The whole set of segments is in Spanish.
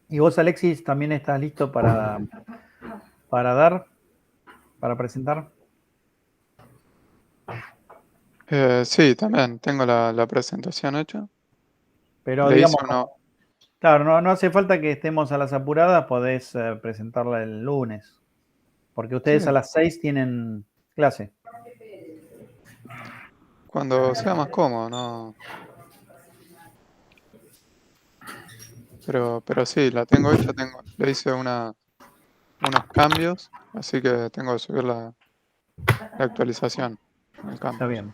Y vos, Alexis, también estás listo para presentar. Sí, también tengo la presentación hecha. Pero Le hice digamos, uno. claro, no hace falta que estemos a las apuradas, podés presentarla el lunes, porque Sí, ustedes a las 6 tienen clase. cuando sea más cómodo, ¿no? Pero sí, la tengo hecha, le hice unos cambios, así que tengo que subir la actualización al Está campus. bien.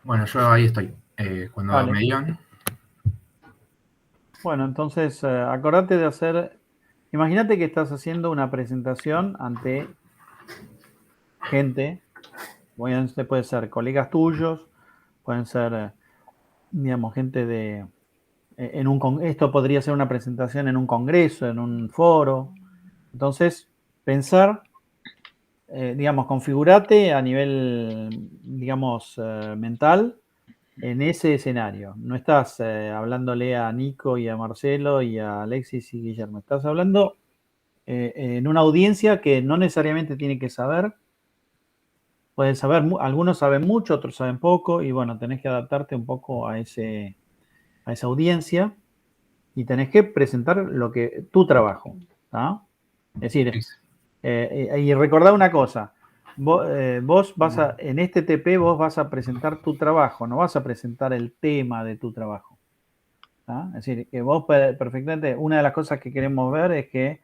Bueno, yo ahí estoy. Cuando Vale. me digan. Bueno, entonces acordate de hacer, imagínate que estás haciendo una presentación ante gente, obviamente puede ser colegas tuyos, pueden ser, digamos, gente de, esto podría ser una presentación en un congreso, en un foro. Entonces, pensar, digamos, configurate a nivel, digamos, mental en ese escenario. No estás hablándole a Nico y a Marcelo y a Alexis y Guillermo. Estás hablando en una audiencia que no necesariamente tiene que saber. Pueden saber, algunos saben mucho, otros saben poco, y bueno, tenés que adaptarte un poco a esa audiencia y tenés que presentar tu trabajo. ¿Tá? Es decir, y recordá una cosa, vos en este TP vos vas a presentar tu trabajo, no vas a presentar el tema de tu trabajo. ¿Tá? Es decir, que vos perfectamente, una de las cosas que queremos ver es que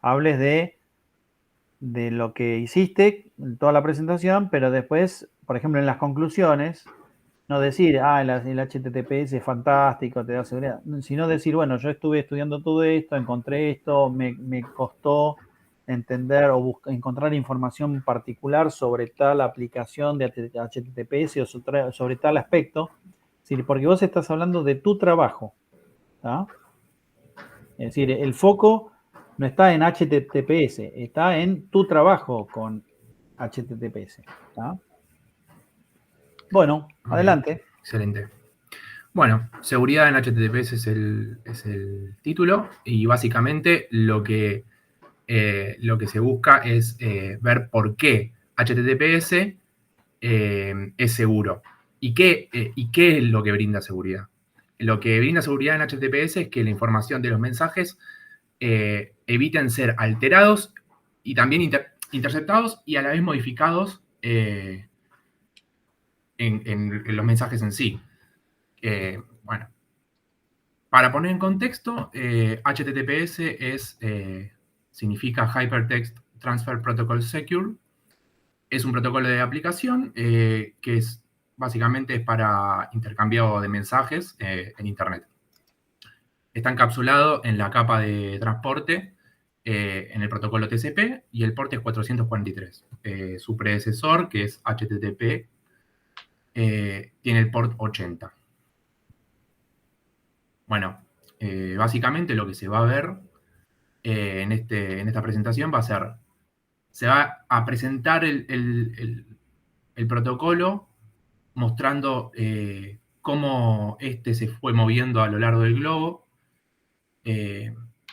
hables de lo que hiciste en toda la presentación, pero después, por ejemplo, en las conclusiones, no decir, el HTTPS es fantástico, te da seguridad, sino decir, bueno, yo estuve estudiando todo esto, encontré esto, me costó entender o encontrar información particular sobre tal aplicación de HTTPS o sobre tal aspecto, porque vos estás hablando de tu trabajo. ¿Tá? Es decir, el foco no está en HTTPS, está en tu trabajo con HTTPS. ¿Tá? Bueno, Ok, adelante. excelente. Bueno, seguridad en HTTPS es el título y básicamente lo que se busca es ver por qué HTTPS es seguro y qué es lo que brinda seguridad. Lo que brinda seguridad en HTTPS es que la información de los mensajes eviten ser alterados y también interceptados y a la vez modificados en los mensajes en sí. Bueno, para poner en contexto, HTTPS significa Hypertext Transfer Protocol Secure. Es un protocolo de aplicación que básicamente es para intercambio de mensajes en Internet. Está encapsulado en la capa de transporte en el protocolo TCP y el port es 443. Su predecesor, que es HTTP, tiene el port 80. Bueno, básicamente lo que se va a ver en esta presentación va a ser, se va a presentar el protocolo mostrando cómo este se fue moviendo a lo largo del globo.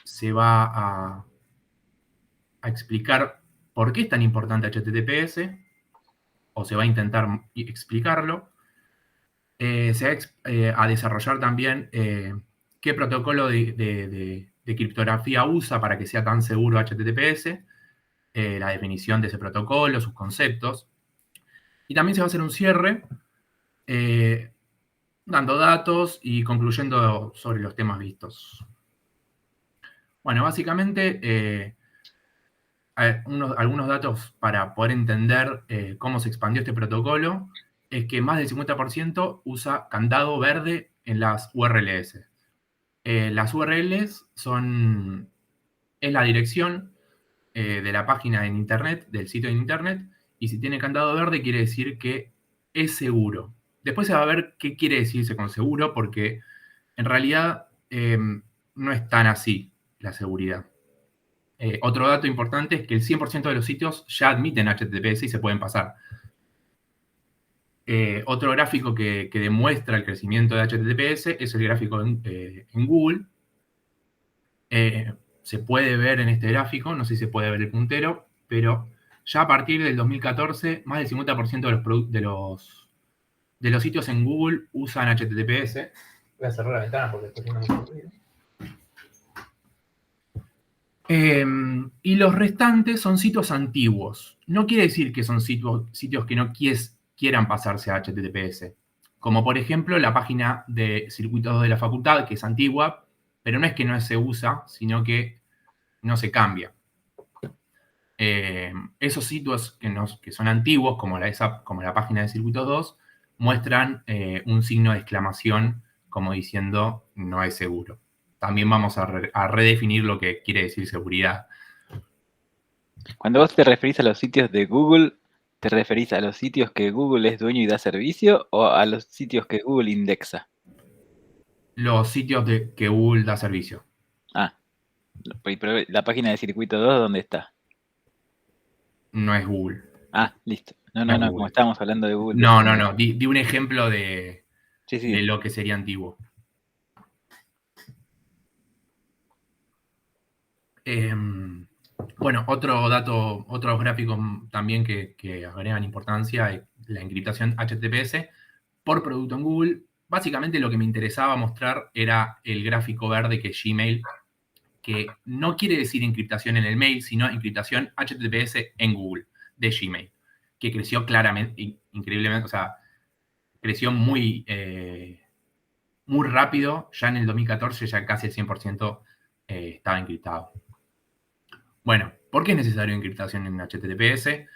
Se va a explicar por qué es tan importante HTTPS, o se va a intentar explicarlo. Se va a desarrollar también qué protocolo de criptografía usa para que sea tan seguro HTTPS, la definición de ese protocolo, sus conceptos. Y también se va a hacer un cierre eh, dando datos y concluyendo sobre los temas vistos. Bueno, básicamente, algunos datos para poder entender cómo se expandió este protocolo es que más del 50% usa candado verde en las URLs. Las URLs es la dirección de la página en Internet, del sitio en Internet, y si tiene candado verde quiere decir que es seguro. Después se va a ver qué quiere decirse con seguro, porque en realidad no es tan así la seguridad. Otro dato importante es que el 100% de los sitios ya admiten HTTPS y se pueden pasar. Otro gráfico que demuestra el crecimiento de HTTPS es el gráfico en Google. Se puede ver en este gráfico, no sé si se puede ver el puntero, pero ya a partir del 2014, más del 50% de los sitios en Google usan HTTPS. Voy a cerrar la ventana porque estoy haciendo mucho ruido. Y los restantes son sitios antiguos. No quiere decir que son sitios que no quieran pasarse a HTTPS. Como por ejemplo la página de circuitos de la facultad, que es antigua, pero no es que no se usa, sino que no se cambia. Esos sitios que son antiguos, como la página de Circuitos 2, muestran un signo de exclamación como diciendo no es seguro. También vamos a redefinir lo que quiere decir seguridad. Cuando vos te referís a los sitios de Google, ¿te referís a los sitios que Google es dueño y da servicio o a los sitios que Google indexa? Los sitios que Google da servicio. Ah, pero la página de Circuito 2, ¿dónde está? No es Google. Ah, listo. No, No es como Google. estábamos hablando de Google. No. Di un ejemplo de Sí. lo que sería antiguo. Bueno, otros gráficos también que agregan importancia es la encriptación HTTPS por producto en Google. Básicamente lo que me interesaba mostrar era el gráfico verde que es Gmail, que no quiere decir encriptación en el mail, sino encriptación HTTPS en Google, de Gmail, que creció claramente, increíblemente, o sea, creció muy rápido. Ya en el 2014 ya casi el 100% estaba encriptado. Bueno, ¿por qué es necesario encriptación en HTTPS?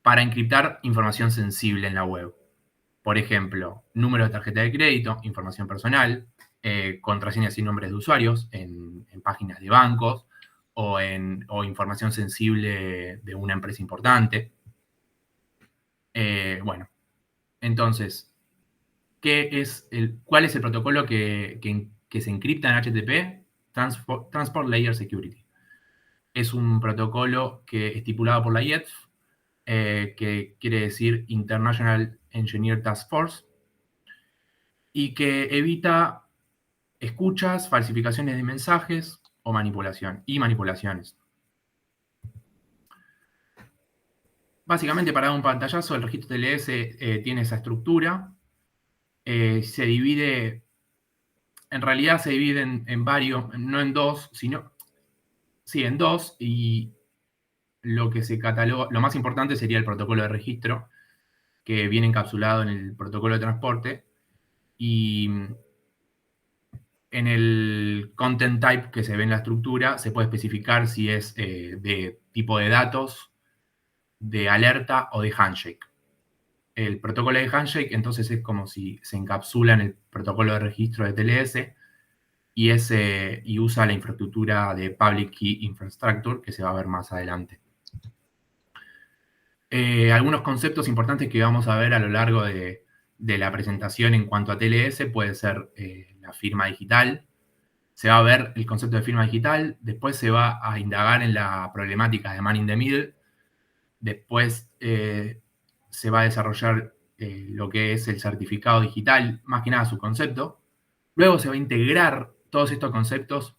Para encriptar información sensible en la web. Por ejemplo, número de tarjeta de crédito, información personal, contraseñas y nombres de usuarios en páginas de bancos o información sensible de una empresa importante. Bueno, entonces, ¿cuál es el protocolo que se encripta en HTTP? Transport Layer Security. Es un protocolo estipulado por la IETF, que quiere decir International Engineer Task Force, y que evita escuchas, falsificaciones de mensajes o manipulaciones. Básicamente, para dar un pantallazo, el registro TLS tiene esa estructura. Se divide, en realidad se divide en varios, no en dos, sino, sí, en dos, y lo que se cataloga, lo más importante sería el protocolo de registro, que viene encapsulado en el protocolo de transporte, y en el content type que se ve en la estructura se puede especificar si es de tipo de datos, de alerta o de handshake. El protocolo de handshake entonces es como si se encapsula en el protocolo de registro de TLS y usa la infraestructura de Public Key Infrastructure, que se va a ver más adelante. Algunos conceptos importantes que vamos a ver a lo largo de la presentación en cuanto a TLS puede ser la firma digital. Se va a ver el concepto de firma digital, después se va a indagar en la problemática de man in the middle, después se va a desarrollar lo que es el certificado digital, más que nada su concepto. Luego se va a integrar todos estos conceptos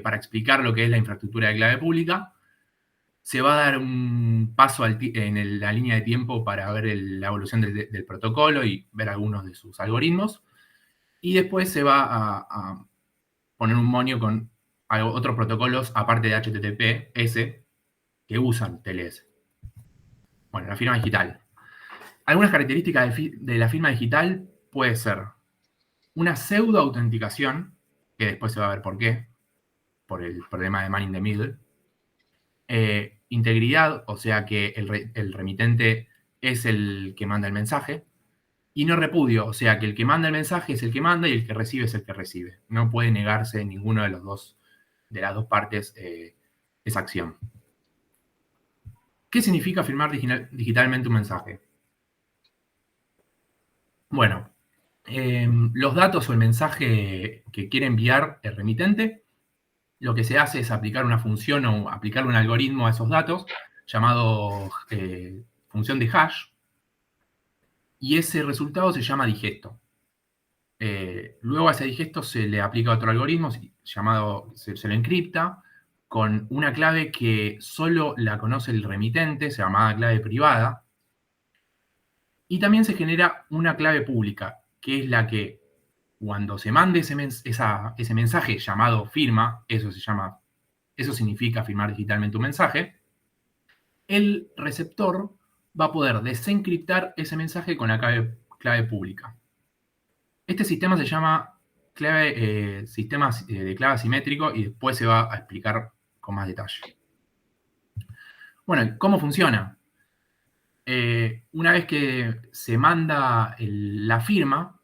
para explicar lo que es la infraestructura de clave pública. Se va a dar un paso en la línea de tiempo para ver la evolución del protocolo y ver algunos de sus algoritmos. Y después se va a poner un monio con otros protocolos aparte de HTTPS que usan TLS. Bueno, la firma digital. Algunas características de la firma digital puede ser una pseudo-autenticación, que después se va a ver por qué, por el problema de man in the middle. Integridad, o sea que el remitente es el que manda el mensaje. Y no repudio, o sea que el que manda el mensaje es el que manda y el que recibe es el que recibe. No puede negarse ninguno de las dos partes esa acción. ¿Qué significa firmar digitalmente un mensaje? Bueno, los datos o el mensaje que quiere enviar el remitente, lo que se hace es aplicar una función o aplicar un algoritmo a esos datos llamado función de hash. y ese resultado se llama digesto. Luego a ese digesto se le aplica otro algoritmo llamado, se lo encripta con una clave que solo la conoce el remitente, se llama clave privada, y también se genera una clave pública, que es la que cuando se mande ese mensaje llamado firma, eso significa firmar digitalmente un mensaje, el receptor va a poder desencriptar ese mensaje con la clave pública. Este sistema se llama sistema de clave asimétrico y después se va a explicar con más detalle. Bueno, ¿cómo funciona? Una vez que se manda la firma,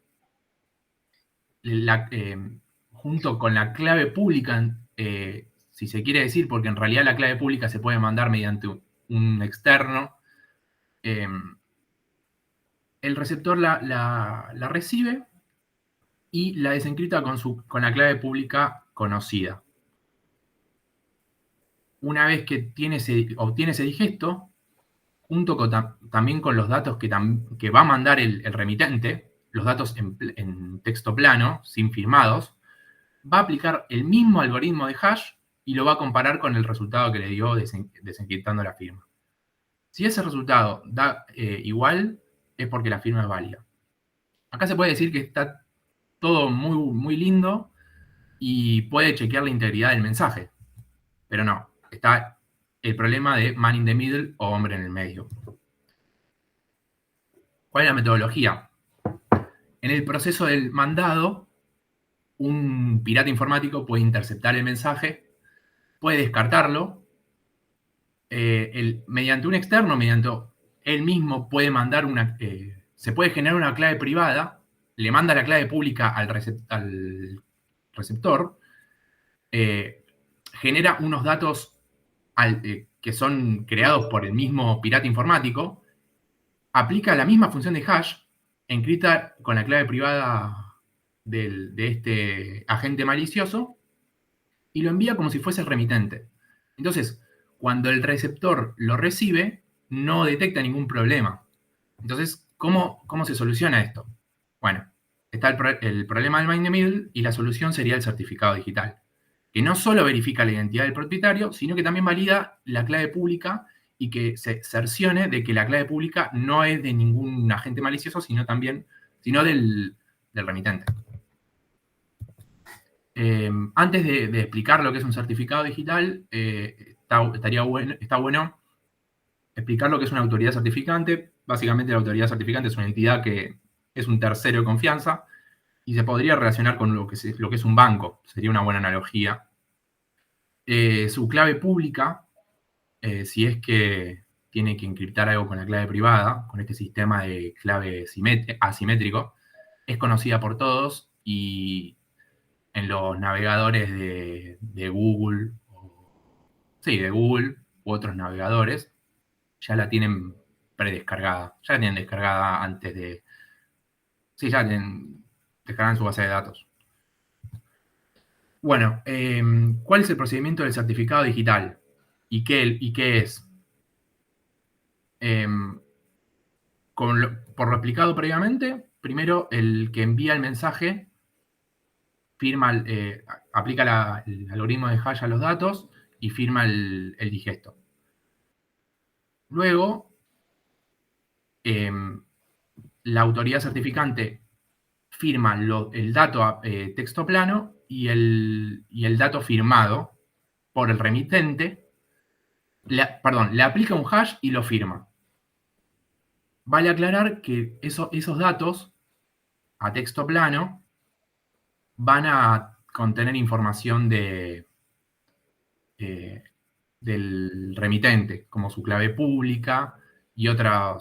junto con la clave pública, si se quiere decir, porque en realidad la clave pública se puede mandar mediante un externo, el receptor la recibe y la desencripta con la clave pública conocida. Una vez que obtiene ese digesto, junto también con los datos que va a mandar el remitente, los datos en texto plano, sin firmados, va a aplicar el mismo algoritmo de hash y lo va a comparar con el resultado que le dio desencriptando la firma. Si ese resultado da igual, es porque la firma es válida. Acá se puede decir que está todo muy, muy lindo y puede chequear la integridad del mensaje. Pero no, está el problema de man in the middle o hombre en el medio. ¿Cuál es la metodología? En el proceso del mandado, un pirata informático puede interceptar el mensaje, puede descartarlo, mediante un externo, mediante él mismo puede mandar se puede generar una clave privada, le manda la clave pública al receptor, genera unos datos que son creados por el mismo pirata informático, aplica la misma función de hash, encripta con la clave privada de este agente malicioso y lo envía como si fuese el remitente. Entonces, cuando el receptor lo recibe, no detecta ningún problema. Entonces, ¿cómo se soluciona esto? Bueno, está el problema del man in the middle y la solución sería el certificado digital, que no solo verifica la identidad del propietario, sino que también valida la clave pública y que se cercione de que la clave pública no es de ningún agente malicioso, sino del remitente. Antes de explicar lo que es un certificado digital, está bueno explicar lo que es una autoridad certificante. Básicamente, la autoridad certificante es una entidad que es un tercero de confianza y se podría relacionar con lo que es un banco. Sería una buena analogía. Su clave pública, si es que tiene que encriptar algo con la clave privada, con este sistema de clave asimétrico, es conocida por todos y en los navegadores de Google, de Google u otros navegadores, ya la tienen predescargada. Ya la tienen descargada antes de... Sí, ya tienen descargada en su base de datos. Bueno, ¿cuál es el procedimiento del certificado digital? ¿Y qué es? Por lo explicado previamente, primero el que envía el mensaje aplica el algoritmo de hash a los datos y firma el digesto. Luego, la autoridad certificante firma el dato a texto plano y el dato firmado por el remitente, le aplica un hash y lo firma. Vale aclarar que esos datos a texto plano van a contener información del remitente, como su clave pública y otra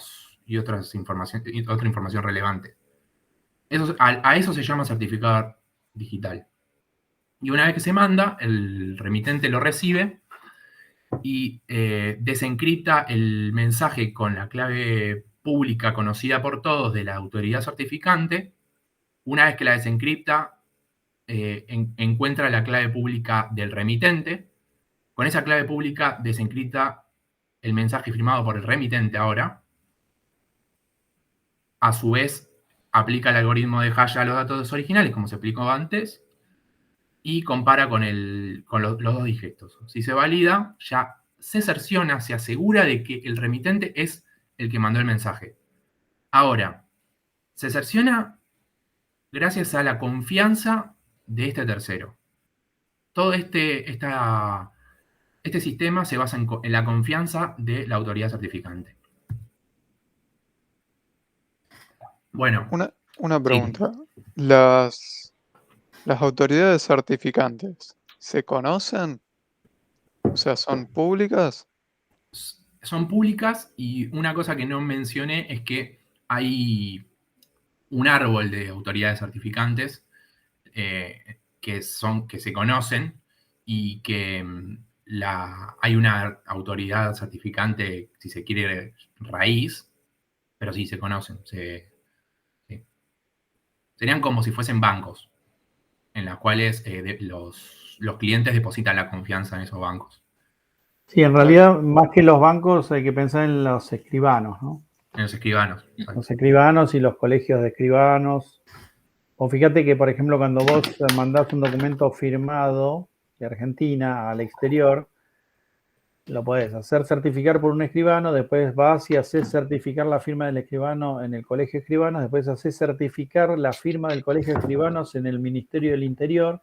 información relevante. A eso se llama certificado digital. Y una vez que se manda, el remitente lo recibe y desencripta el mensaje con la clave pública conocida por todos de la autoridad certificante. Una vez que la desencripta, encuentra la clave pública del remitente. Con esa clave pública desencripta el mensaje firmado por el remitente ahora. a su vez aplica el algoritmo de hash a los datos originales, como se explicó antes, y compara con los dos dígitos. Si se valida, ya se cerciona, se asegura de que el remitente es el que mandó el mensaje. Ahora, se cerciona gracias a la confianza de este tercero. Todo este sistema se basa en la confianza de la autoridad certificante. Bueno. Una pregunta. ¿Las autoridades certificantes se conocen? O sea, ¿son públicas? Son públicas, y una cosa que no mencioné es que hay un árbol de autoridades certificantes que se conocen, y que hay una autoridad certificante, si se quiere, raíz, pero sí se conocen. Sí. Serían como si fuesen bancos, en las cuales los clientes depositan la confianza en esos bancos. Sí, en realidad, más que los bancos, hay que pensar en los escribanos, ¿no? En los escribanos. Los escribanos y los colegios de escribanos. O fíjate que, por ejemplo, cuando vos mandás un documento firmado de Argentina al exterior, lo podés hacer certificar por un escribano, después vas y haces certificar la firma del escribano en el colegio de escribanos, después haces certificar la firma del colegio de escribanos en el Ministerio del Interior,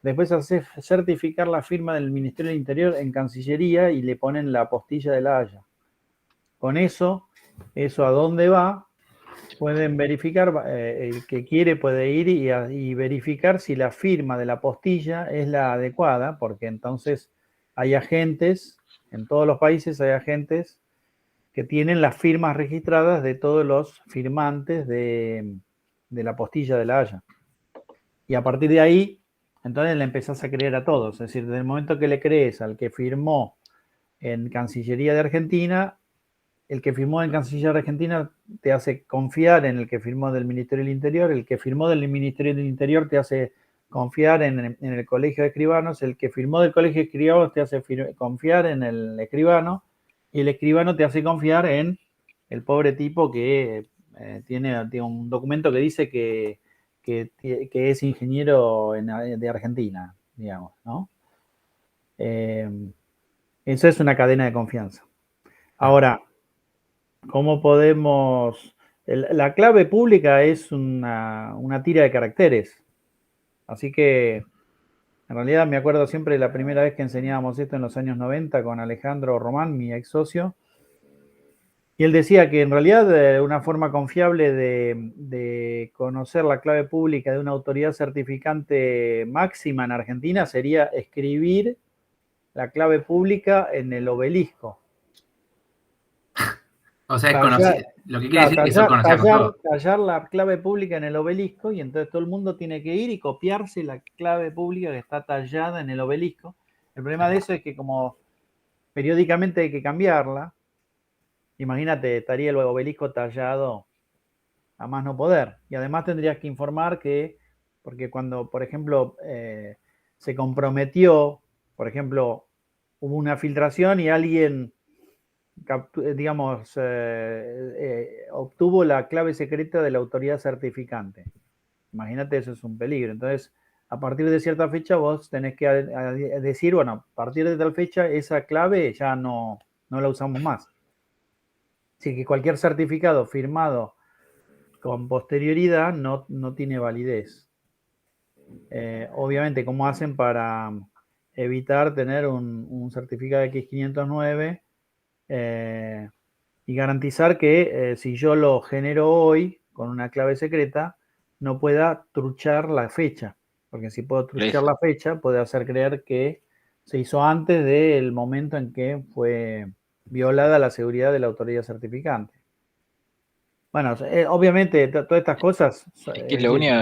después haces certificar la firma del Ministerio del Interior en Cancillería y le ponen la apostilla de La Haya. Con eso a dónde va, pueden verificar, el que quiere puede ir y verificar si la firma de la apostilla es la adecuada, porque entonces hay agentes, en todos los países hay agentes que tienen las firmas registradas de todos los firmantes de la apostilla de La Haya. Y a partir de ahí, entonces le empezás a creer a todos. Es decir, desde el momento que le crees al que firmó en Cancillería de Argentina, el que firmó en Cancillería de Argentina te hace confiar en el que firmó del Ministerio del Interior, el que firmó del Ministerio del Interior te hace confiar en el Colegio de Escribanos, el que firmó del Colegio de Escribanos te hace confiar en el escribano, y el escribano te hace confiar en el pobre tipo que tiene un documento que dice que es ingeniero de Argentina, digamos, ¿no? Esa es una cadena de confianza. Ahora, ¿cómo podemos...? La clave pública es una tira de caracteres. Así que, en realidad, me acuerdo siempre de la primera vez que enseñábamos esto en los años 90 con Alejandro Román, mi ex socio. Y él decía que, en realidad, una forma confiable de conocer la clave pública de una autoridad certificante máxima en Argentina sería escribir la clave pública en el obelisco. O sea, es conocido. Lo que quiere decir es que son conocidos todos. Tallar la clave pública en el obelisco, y entonces todo el mundo tiene que ir y copiarse la clave pública que está tallada en el obelisco. El problema de eso es que, como periódicamente hay que cambiarla, imagínate, estaría el obelisco tallado a más no poder. Y además tendrías que informar porque cuando, por ejemplo, se comprometió, por ejemplo, hubo una filtración y alguien, digamos, obtuvo la clave secreta de la autoridad certificante. Imagínate, eso es un peligro. Entonces, a partir de cierta fecha vos tenés que decir, bueno, a partir de tal fecha esa clave ya no la usamos más. Así que cualquier certificado firmado con posterioridad no tiene validez. Obviamente, ¿cómo hacen para evitar tener un certificado X509 y garantizar que si yo lo genero hoy con una clave secreta, no pueda truchar la fecha? Porque si puedo truchar la fecha, puede hacer creer que se hizo antes del momento en que fue violada la seguridad de la autoridad certificante. Bueno, obviamente todas estas cosas... Es que lo único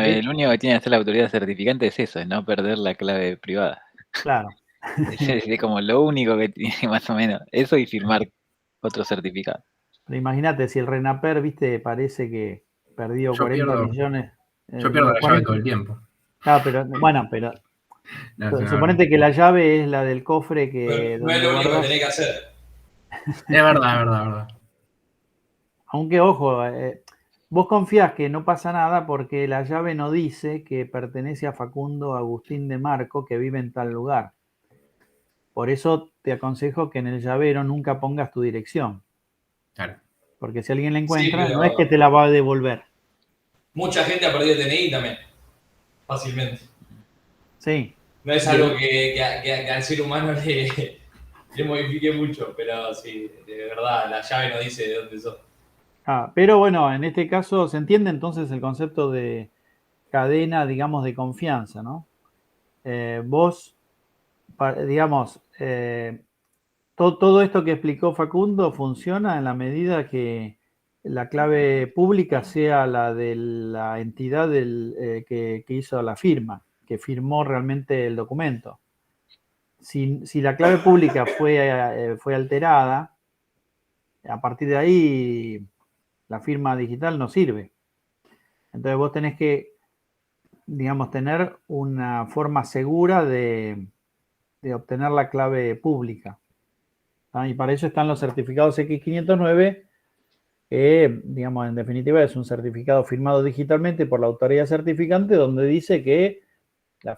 que tiene que hacer la autoridad certificante es eso, es no perder la clave privada. Claro. Es como lo único que tiene, más o menos. Eso y firmar otro certificado. Pero imagínate, si el RENAPER, viste, parece que perdió 40 millones. Yo pierdo la llave todo el tiempo. Claro, pero bueno, suponete que la llave es la del cofre que... No es lo único que tenés que hacer. Es verdad. Aunque, ojo, Vos confías que no pasa nada porque la llave no dice que pertenece a Facundo Agustín de Marco que vive en tal lugar. Por eso te aconsejo que en el llavero nunca pongas tu dirección. Claro. Porque si alguien la Sí, encuentra, no pero es que te la va a devolver. mucha gente ha perdido el DNI también, fácilmente. Sí. No es algo que al ser humano le modifique mucho, pero sí, de verdad, la llave no dice de dónde sos. Pero bueno, en este caso se entiende entonces el concepto de cadena, digamos, de confianza, ¿no? Vos, digamos, todo esto que explicó Facundo funciona en la medida que la clave pública sea la de la entidad que hizo la firma, que firmó realmente el documento. Si la clave pública fue alterada, a partir de ahí la firma digital no sirve. Entonces vos tenés que, digamos, tener una forma segura de obtener la clave pública. Y para eso están los certificados X509, que, digamos, en definitiva es un certificado firmado digitalmente por la autoridad certificante donde dice que la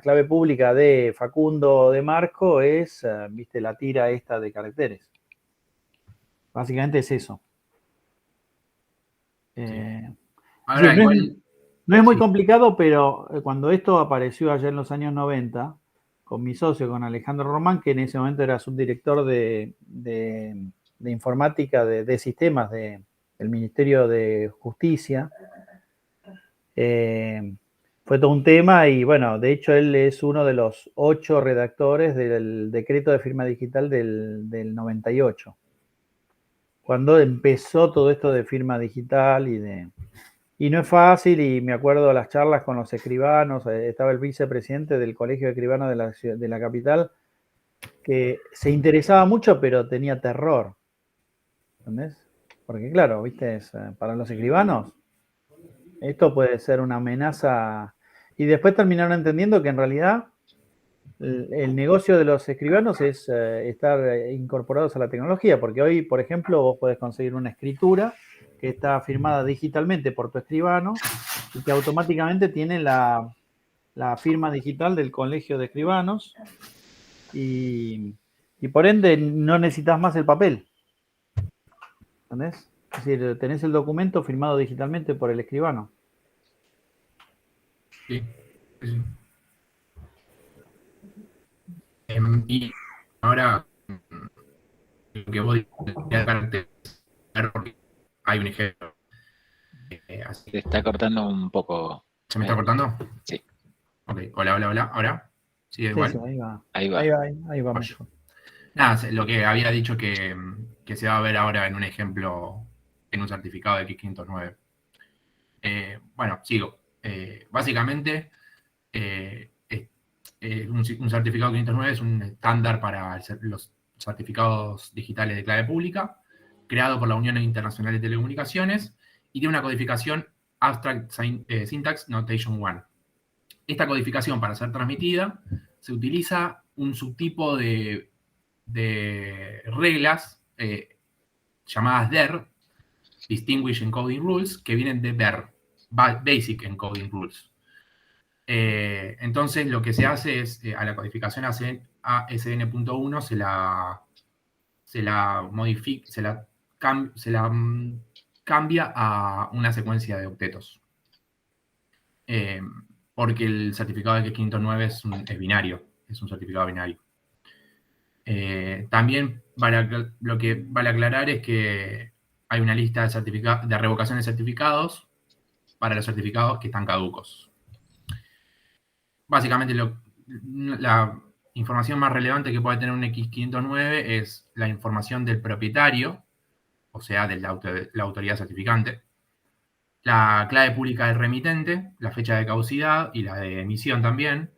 clave pública de Facundo de Marco es, viste, la tira esta de caracteres. Básicamente es eso. Ahora, Sí, igual. no es muy Sí. complicado, pero cuando esto apareció allá en los años 90, con mi socio, con Alejandro Román, que en ese momento era subdirector de informática de sistemas del Ministerio de Justicia, fue todo un tema y bueno, de hecho él es uno de los 8 redactores del decreto de firma digital del 98, cuando empezó todo esto de firma digital y no es fácil, y me acuerdo de las charlas con los escribanos, estaba el vicepresidente del Colegio de Escribanos de la capital, que se interesaba mucho, pero tenía terror. ¿Entendés? Porque claro, viste, para los escribanos, esto puede ser una amenaza. Y después terminaron entendiendo que en realidad el negocio de los escribanos es estar incorporados a la tecnología, porque hoy, por ejemplo, vos podés conseguir una escritura que está firmada digitalmente por tu escribano y que automáticamente tiene la firma digital del Colegio de Escribanos y por ende no necesitas más el papel. ¿Entendés? Es decir, tenés el documento firmado digitalmente por el escribano. Sí. Sí. Y ahora, lo que vos dijiste, porque hay un ejemplo. Así. Se está cortando un poco. ¿Se me está cortando? Sí. Ok, hola, hola, hola. ¿Ahora? ¿Sigue igual? Sí, ahí va. Ahí va. Ahí va Oye. mejor. Nada, lo que había dicho que se va a ver ahora en un ejemplo, en un certificado de X509. Bueno, sigo. Básicamente, un certificado 509 es un estándar para los certificados digitales de clave pública, creado por la Unión Internacional de Telecomunicaciones y tiene una codificación Abstract Syntax Notation 1. Esta codificación, para ser transmitida, se utiliza un subtipo de reglas llamadas DER, Distinguished Encoding Rules, que vienen de BER, Basic Encoding Rules. Entonces, lo que se hace es, a la codificación ASN.1 se la modifica, se la cambia a una secuencia de octetos. Porque el certificado de X509 es binario, es un certificado binario. También lo que vale aclarar es que hay una lista de revocación de certificados para los certificados que están caducos. Básicamente la información más relevante que puede tener un X509 es la información del propietario, o sea, de la autoridad certificante, la clave pública del remitente, la fecha de caducidad y la de emisión también,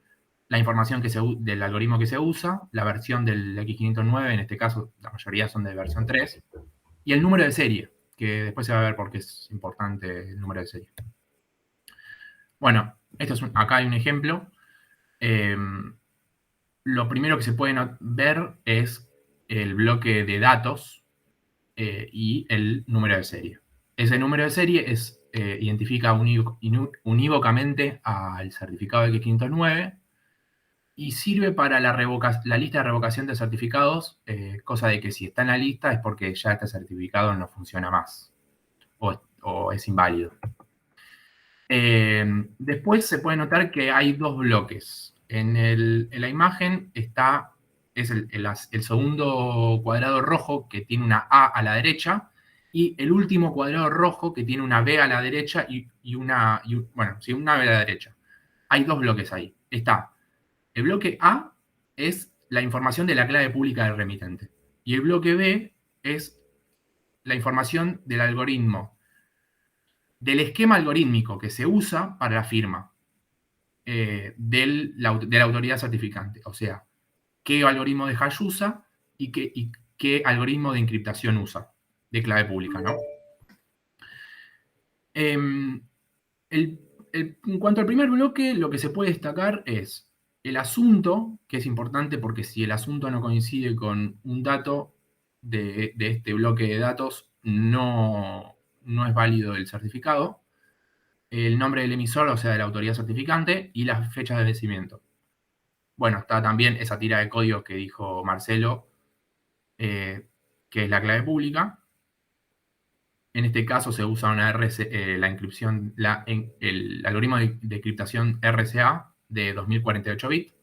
la información del algoritmo que se usa, la versión del X509, en este caso la mayoría son de versión 3, y el número de serie, que después se va a ver por qué es importante el número de serie. Bueno, acá hay un ejemplo. Lo primero que se puede ver es el bloque de datos y el número de serie. Ese número de serie identifica unívocamente al certificado X509 y sirve para la lista de revocación de certificados, cosa de que si está en la lista es porque ya este certificado no funciona más o es inválido. Después se puede notar que hay dos bloques. En la imagen es el segundo cuadrado rojo que tiene una A a la derecha y el último cuadrado rojo que tiene una B a la derecha una B a la derecha. Hay dos bloques ahí. Está el bloque A es la información de la clave pública del remitente y el bloque B es la información del algoritmo, del esquema algorítmico que se usa para la firma de la autoridad certificante. O sea, qué algoritmo de hash usa y qué algoritmo de encriptación usa de clave pública, ¿no? En cuanto al primer bloque, lo que se puede destacar es el asunto, que es importante porque si el asunto no coincide con un dato de este bloque de datos, no es válido el certificado. El nombre del emisor, o sea, de la autoridad certificante, y las fechas de vencimiento. Bueno, está también esa tira de código que dijo Marcelo, que es la clave pública. En este caso se usa una la encripción, el algoritmo de encriptación RSA de 2048 bits.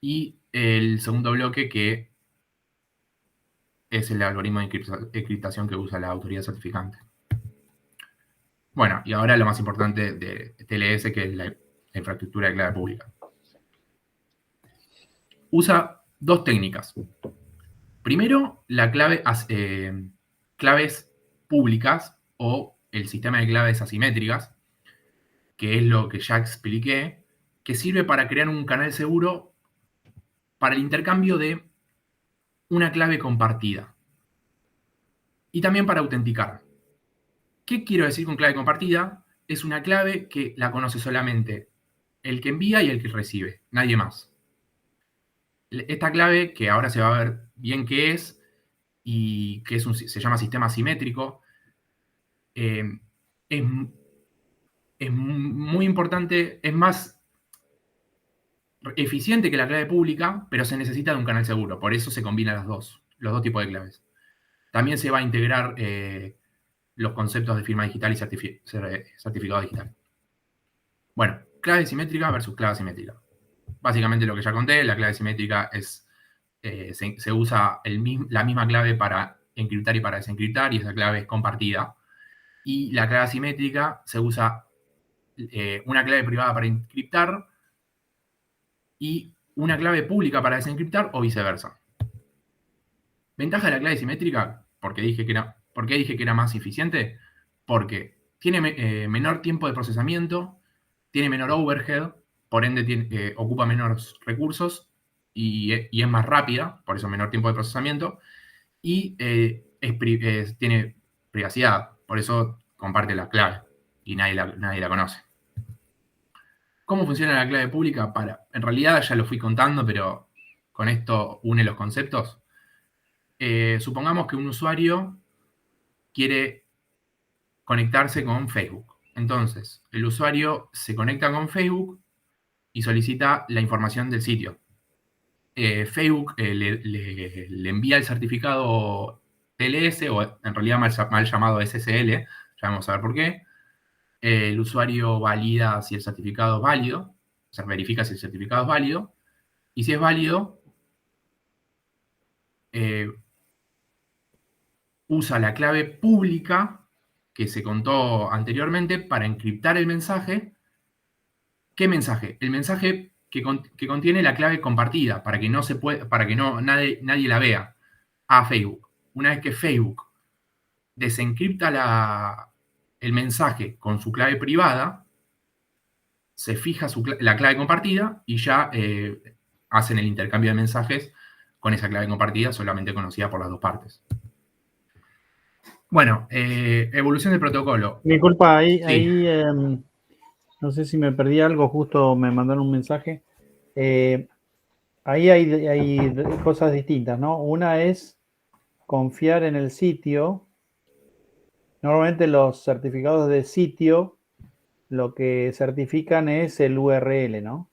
Y el segundo bloque que es el algoritmo de encriptación que usa la autoridad certificante. Bueno, y ahora lo más importante de TLS, que es la infraestructura de clave pública. Usa dos técnicas. Primero, la claves públicas o el sistema de claves asimétricas, que es lo que ya expliqué, que sirve para crear un canal seguro para el intercambio de una clave compartida. Y también para autenticar. ¿Qué quiero decir con clave compartida? Es una clave que la conoce solamente el que envía y el que recibe, nadie más. Esta clave, que ahora se va a ver bien qué es, y que se llama sistema asimétrico, es muy importante, es más eficiente que la clave pública, pero se necesita de un canal seguro. Por eso se combinan los dos tipos de claves. También se va a integrar los conceptos de firma digital y certificado digital. Bueno, clave simétrica versus clave asimétrica. Básicamente lo que ya conté, la clave simétrica es se usa la misma clave para encriptar y para desencriptar, y esa clave es compartida. Y la clave asimétrica se usa una clave privada para encriptar y una clave pública para desencriptar o viceversa. Ventaja de la clave simétrica, ¿por qué dije que era más eficiente? Porque tiene menor tiempo de procesamiento, tiene menor overhead, por ende ocupa menos recursos y es más rápida, por eso menor tiempo de procesamiento, y tiene privacidad, por eso comparte la clave y nadie la conoce. ¿Cómo funciona la clave pública? En realidad ya lo fui contando, pero con esto une los conceptos. Supongamos que un usuario quiere conectarse con Facebook. Entonces, el usuario se conecta con Facebook y solicita la información del sitio. Facebook le envía el certificado TLS, o en realidad mal llamado SSL, ya vamos a ver por qué. El usuario valida si el certificado es válido, o sea, verifica si el certificado es válido, y si es válido, usa la clave pública que se contó anteriormente para encriptar el mensaje. ¿Qué mensaje? El mensaje que contiene la clave compartida, para que nadie la vea, a Facebook. Una vez que Facebook desencripta el mensaje con su clave privada, se fija la clave compartida y ya hacen el intercambio de mensajes con esa clave compartida, solamente conocida por las dos partes. Bueno, evolución del protocolo. Disculpa, Sí. ahí no sé si me perdí algo, justo me mandaron un mensaje. Ahí hay cosas distintas, ¿no? Una es confiar en el sitio Normalmente los certificados de sitio lo que certifican es el URL, ¿no?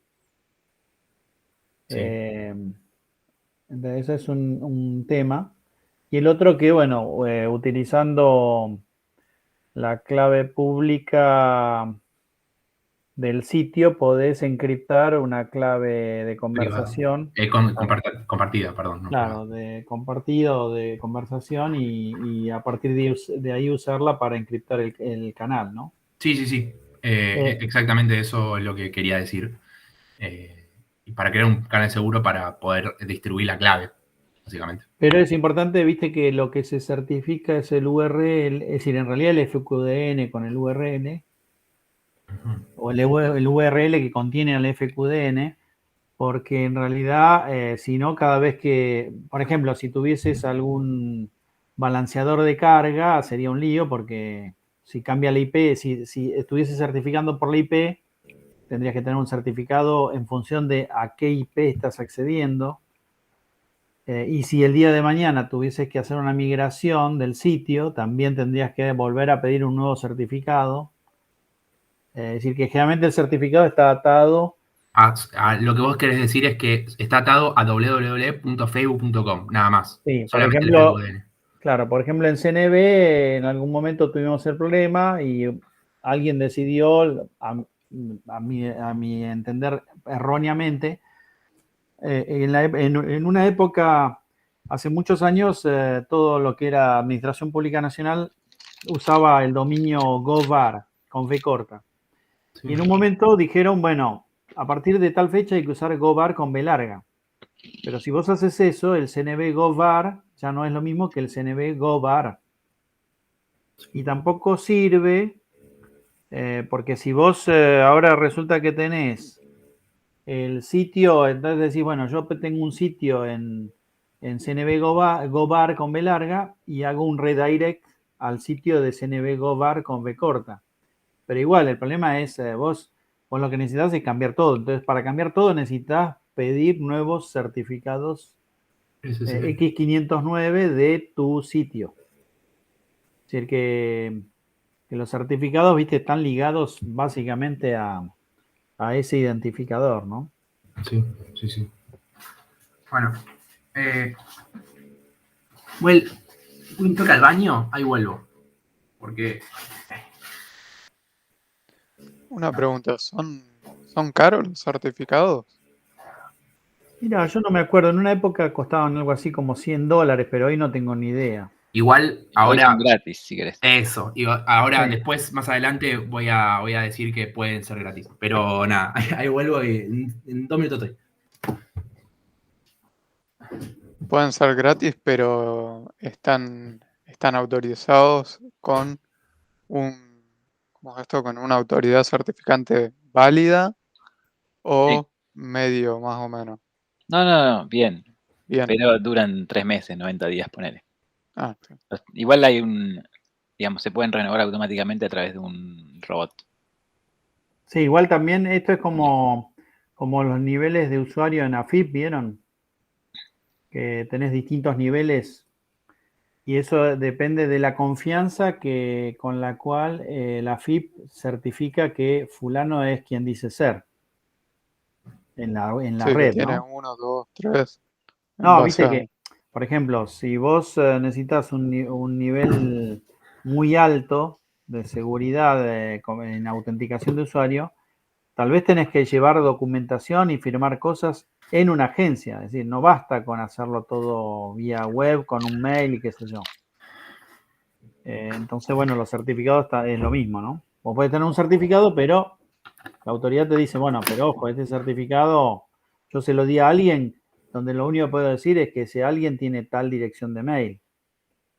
Sí. Entonces ese es un tema. Y el otro que, bueno, utilizando la clave pública del sitio podés encriptar una clave de conversación. Compartida, perdón. No, Claro, de compartido, de conversación y a partir de ahí usarla para encriptar el canal, ¿no? Sí. Eh, Exactamente eso es lo que quería decir. Y para crear un canal seguro para poder distribuir la clave, básicamente. Pero es importante, viste, que lo que se certifica es el URL, es decir, en realidad el FQDN con el URL, o el URL que contiene al FQDN, porque en realidad, si no, cada vez que, por ejemplo, si tuvieses algún balanceador de carga, sería un lío, porque si cambia la IP, si estuviese certificando por la IP, tendrías que tener un certificado en función de a qué IP estás accediendo. Y si el día de mañana tuvieses que hacer una migración del sitio, también tendrías que volver a pedir un nuevo certificado. Es decir, que generalmente el certificado está atado. Lo que vos querés decir es que está atado a www.facebook.com, nada más. Sí, por Solamente el ejemplo, FQDN. claro, por ejemplo en CNB en algún momento tuvimos el problema y alguien decidió, a mi entender erróneamente, en una época, hace muchos años, todo lo que era Administración Pública Nacional usaba el dominio govar, con V corta. Sí. Y en un momento dijeron, bueno, a partir de tal fecha hay que usar govar con V larga. Pero si vos haces eso, el CNV govar ya no es lo mismo que el CNV govar. Y tampoco sirve, porque si vos ahora resulta que tenés el sitio, entonces decís, bueno, yo tengo un sitio en CNV govar con V larga y hago un redirect al sitio de CNV govar con V corta. Pero igual, el problema es, vos lo que necesitas es cambiar todo. Entonces, para cambiar todo necesitas pedir nuevos certificados SSL. X509 de tu sitio. Es decir, que los certificados, viste, están ligados básicamente a ese identificador, ¿no? Sí. Bueno, un toque al baño, ahí vuelvo. Porque Una pregunta, ¿son caros los certificados? Mira, yo no me acuerdo, en una época costaban algo así como $100, pero hoy no tengo ni idea. igual Hoy son ahora gratis, si querés. eso. Y ahora Sí. después, más adelante, voy a decir que pueden ser gratis. Pero nada, ahí vuelvo y en 2 minutos estoy. Pueden ser gratis, pero están autorizados con ¿cómo es esto? Con una autoridad certificante válida o medio, más o menos. No, bien. Bien. Pero duran 3 meses, 90 días, ponele. Ah, sí. Igual hay digamos, se pueden renovar automáticamente a través de un robot. Sí, igual también esto es como los niveles de usuario en AFIP, ¿vieron? Que tenés distintos niveles y eso depende de la confianza con la cual la AFIP certifica que fulano es quien dice ser en la Sí, que red, tiene ¿no? 1, 2, 3 en No, base viste a... que, por ejemplo, si vos necesitas un nivel muy alto de seguridad en autenticación de usuario, tal vez tenés que llevar documentación y firmar cosas en una agencia. Es decir, no basta con hacerlo todo vía web, con un mail y qué sé yo. Entonces, bueno, los certificados es lo mismo, ¿no? Vos podés tener un certificado, pero la autoridad te dice, bueno, pero ojo, este certificado yo se lo di a alguien donde lo único que puedo decir es que ese alguien tiene tal dirección de mail.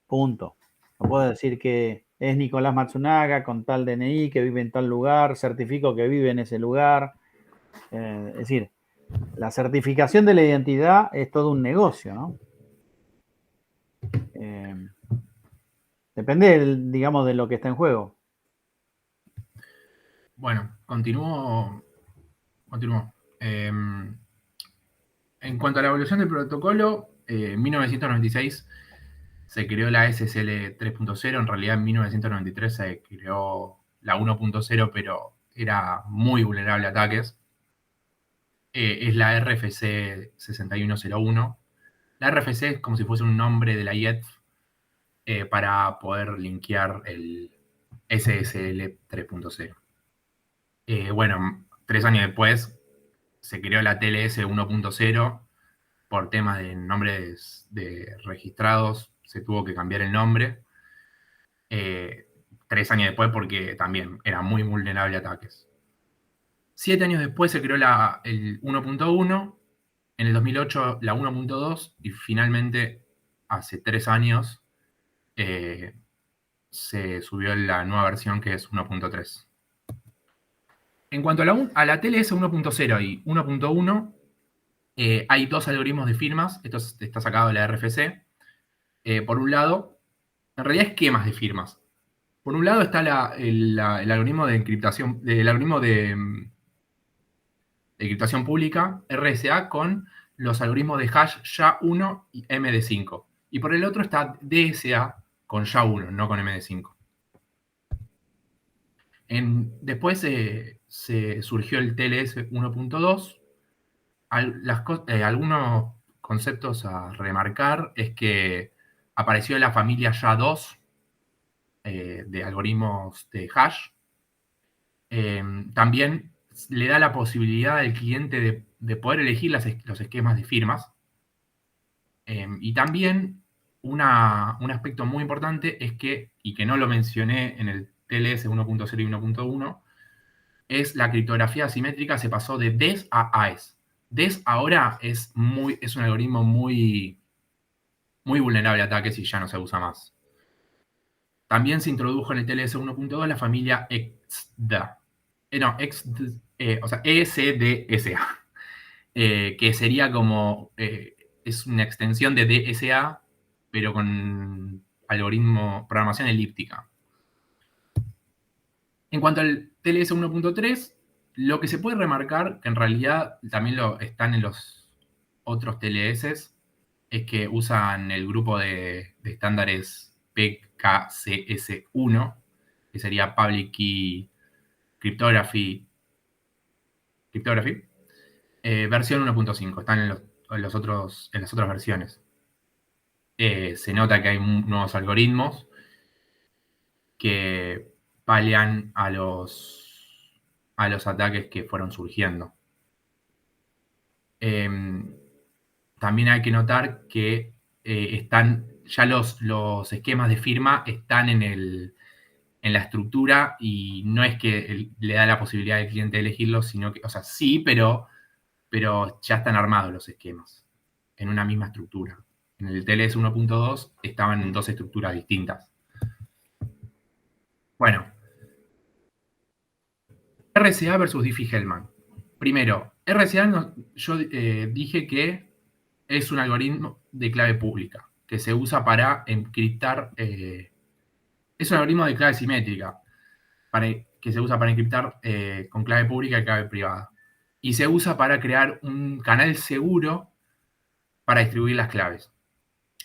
Punto. No puedo decir que es Nicolás Matsunaga con tal DNI, que vive en tal lugar, certifico que vive en ese lugar. Es decir, la certificación de la identidad es todo un negocio, ¿no? Depende, digamos, de lo que está en juego. Bueno, continúo. En cuanto a la evolución del protocolo, en 1996 se creó la SSL 3.0, en realidad en 1993 se creó la 1.0, pero era muy vulnerable a ataques. Es la RFC 6101. La RFC es como si fuese un nombre de la IETF para poder linkear el SSL 3.0. Bueno, 3 años después se creó la TLS 1.0 por temas de nombres de registrados, se tuvo que cambiar el nombre. 3 años después porque también era muy vulnerable a ataques. 7 años después se creó el 1.1, en el 2008 la 1.2 y finalmente hace 3 años se subió la nueva versión que es 1.3. En cuanto a la TLS 1.0 y 1.1, hay 2 algoritmos de firmas. Esto está sacado de la RFC. Por un lado, en realidad esquemas de firmas. Por un lado está el algoritmo de encriptación, el algoritmo de encriptación pública, RSA, con los algoritmos de hash SHA-1 y MD5. Y por el otro está DSA con SHA-1, no con MD5. Después se surgió el TLS 1.2. Algunos conceptos a remarcar es que apareció la familia SHA-2 de algoritmos de hash. También le da la posibilidad al cliente de poder elegir los esquemas de firmas. Y también un aspecto muy importante es que, y que no lo mencioné en el TLS 1.0 y 1.1, es la criptografía asimétrica se pasó de DES a AES. DES ahora es un algoritmo muy, muy vulnerable a ataques y ya no se usa más. También se introdujo en el TLS 1.2 la familia EXDA. O sea, ECDSA. Que sería como, es una extensión de DSA, pero con programación elíptica. En cuanto al TLS 1.3, lo que se puede remarcar, que en realidad también están en los otros TLS, es que usan el grupo de estándares PKCS1, que sería Public Key Cryptography, versión 1.5, están en las otras versiones. Se nota que hay nuevos algoritmos que palian a los ataques que fueron surgiendo. También hay que notar que están ya los esquemas de firma están en la estructura y no es que le da la posibilidad al cliente de elegirlos, sino que, o sea, sí, pero ya están armados los esquemas en una misma estructura. En el TLS 1.2 estaban en 2 estructuras distintas. Bueno, RSA versus Diffie-Hellman. Primero, RSA yo dije que es un algoritmo de clave pública que se usa para encriptar. Es un algoritmo de clave simétrica que se usa para encriptar con clave pública y clave privada. Y se usa para crear un canal seguro para distribuir las claves,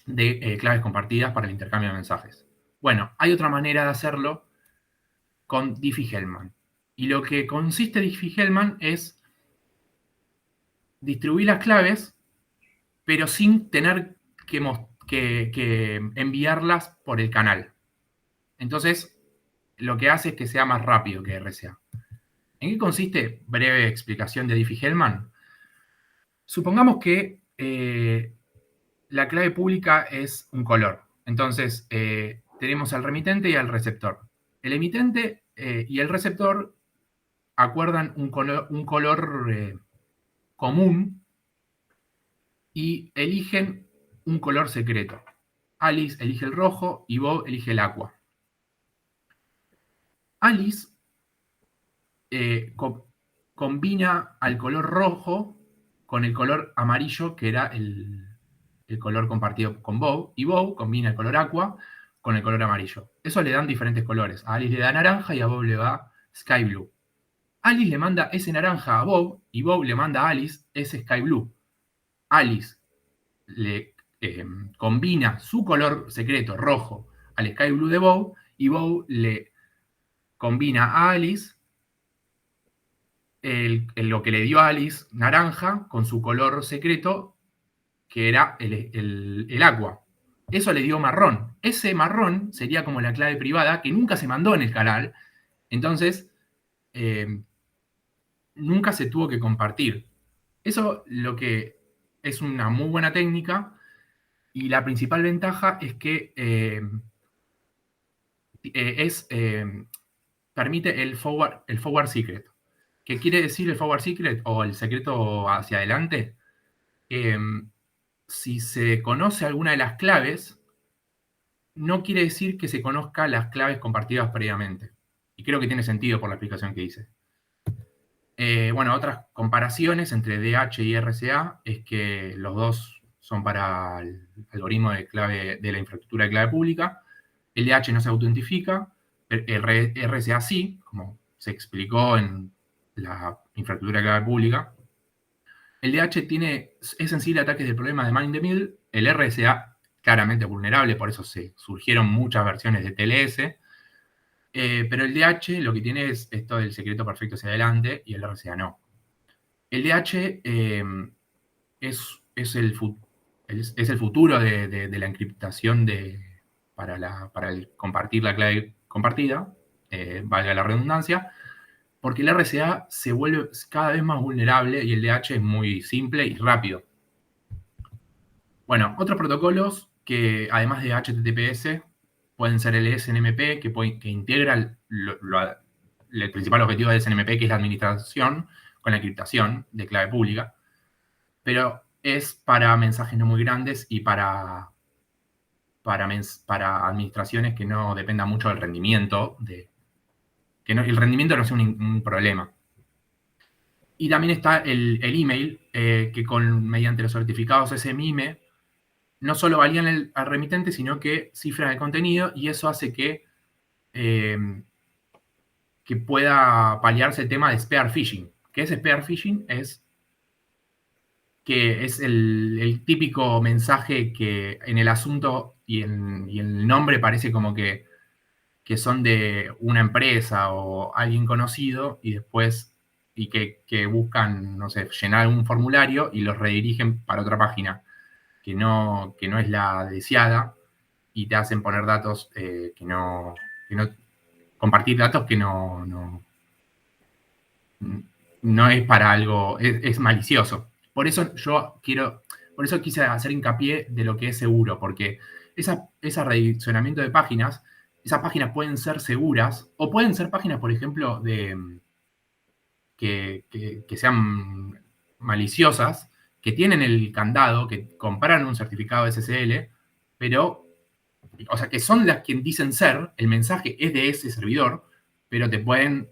de claves compartidas para el intercambio de mensajes. Bueno, hay otra manera de hacerlo con Diffie-Hellman. Y lo que consiste Diffie-Hellman es distribuir las claves, pero sin tener que enviarlas por el canal. Entonces, lo que hace es que sea más rápido que RSA. ¿En qué consiste? Breve explicación de Diffie-Hellman. Supongamos que la clave pública es un color. Entonces, tenemos al remitente y al receptor. El emitente y el receptor acuerdan un color común y eligen un color secreto. Alice elige el rojo y Bob elige el aqua. Alice combina al color rojo con el color amarillo, que era el color compartido con Bob, y Bob combina el color aqua con el color amarillo. Eso le dan diferentes colores. A Alice le da naranja y a Bob le da sky blue. Alice le manda ese naranja a Bob y Bob le manda a Alice ese sky blue. Alice le combina su color secreto rojo al Sky Blue de Bow, y Bow le combina a Alice lo que le dio a Alice naranja con su color secreto, que era el agua. Eso le dio marrón. Ese marrón sería como la clave privada que nunca se mandó en el canal. Entonces, nunca se tuvo que compartir. Eso lo que es una muy buena técnica, y la principal ventaja es que permite el forward secret. ¿Qué quiere decir el forward secret o el secreto hacia adelante? Si se conoce alguna de las claves, no quiere decir que se conozca las claves compartidas previamente. Y creo que tiene sentido por la explicación que hice. Bueno, otras comparaciones entre DH y RSA es que los dos son para el algoritmo de clave de la infraestructura de clave pública. El DH no se autoidentifica, el RSA sí, como se explicó en la infraestructura de clave pública. El DH es sensible a ataques del problema de man in the middle. El RSA claramente vulnerable, por eso se surgieron muchas versiones de TLS. Pero el DH lo que tiene es esto del secreto perfecto hacia adelante, y el RSA no. El DH es el futuro de la encriptación para compartir la clave compartida, valga la redundancia, porque el RSA se vuelve cada vez más vulnerable y el DH es muy simple y rápido. Bueno, otros protocolos que, además de HTTPS, pueden ser el SNMP, que integra el principal objetivo del SNMP, que es la administración con la encriptación de clave pública, pero es para mensajes no muy grandes y para administraciones que no dependan mucho del rendimiento, el rendimiento no sea un problema. Y también está el email, que mediante los certificados SMIME no solo valían al remitente, sino que cifran el contenido, y eso hace que pueda paliarse el tema de spear phishing. ¿Qué es spear phishing? Es el típico mensaje que en el asunto y en el nombre parece como que son de una empresa o alguien conocido, y después que buscan, no sé, llenar un formulario y los redirigen para otra página que no es la deseada, y te hacen poner datos compartir datos que no es para algo, es malicioso. Por eso quise hacer hincapié de lo que es seguro, porque ese redireccionamiento de páginas, esas páginas pueden ser seguras, o pueden ser páginas, por ejemplo, que sean maliciosas, que tienen el candado, que comparan un certificado SSL, pero, o sea, que son las que dicen ser, el mensaje es de ese servidor, pero te pueden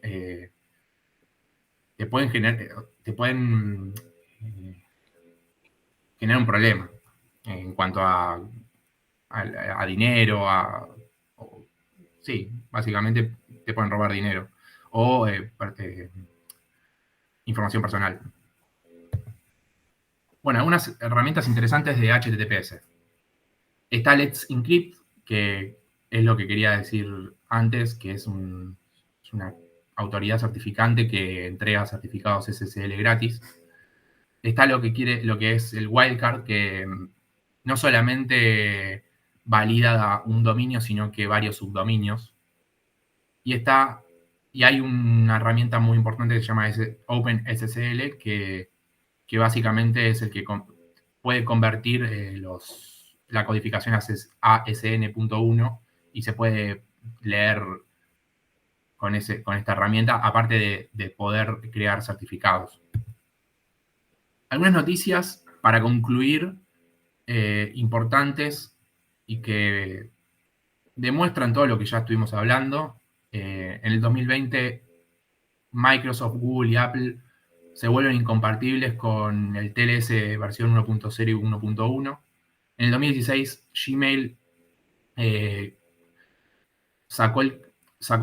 generar un problema en cuanto a dinero, sí, básicamente te pueden robar dinero o información personal. Bueno, algunas herramientas interesantes de HTTPS. Está Let's Encrypt, que es lo que quería decir antes, que es una autoridad certificante que entrega certificados SSL gratis. Está lo que es el wildcard, que no solamente valida un dominio, sino que varios subdominios. Y hay una herramienta muy importante que se llama OpenSSL, que básicamente es el que puede convertir la codificación a ASN.1, y se puede leer con esta herramienta, aparte de poder crear certificados. Algunas noticias para concluir, importantes, y que demuestran todo lo que ya estuvimos hablando. En el 2020, Microsoft, Google y Apple se vuelven incompatibles con el TLS versión 1.0 y 1.1. En el 2016, Gmail sacó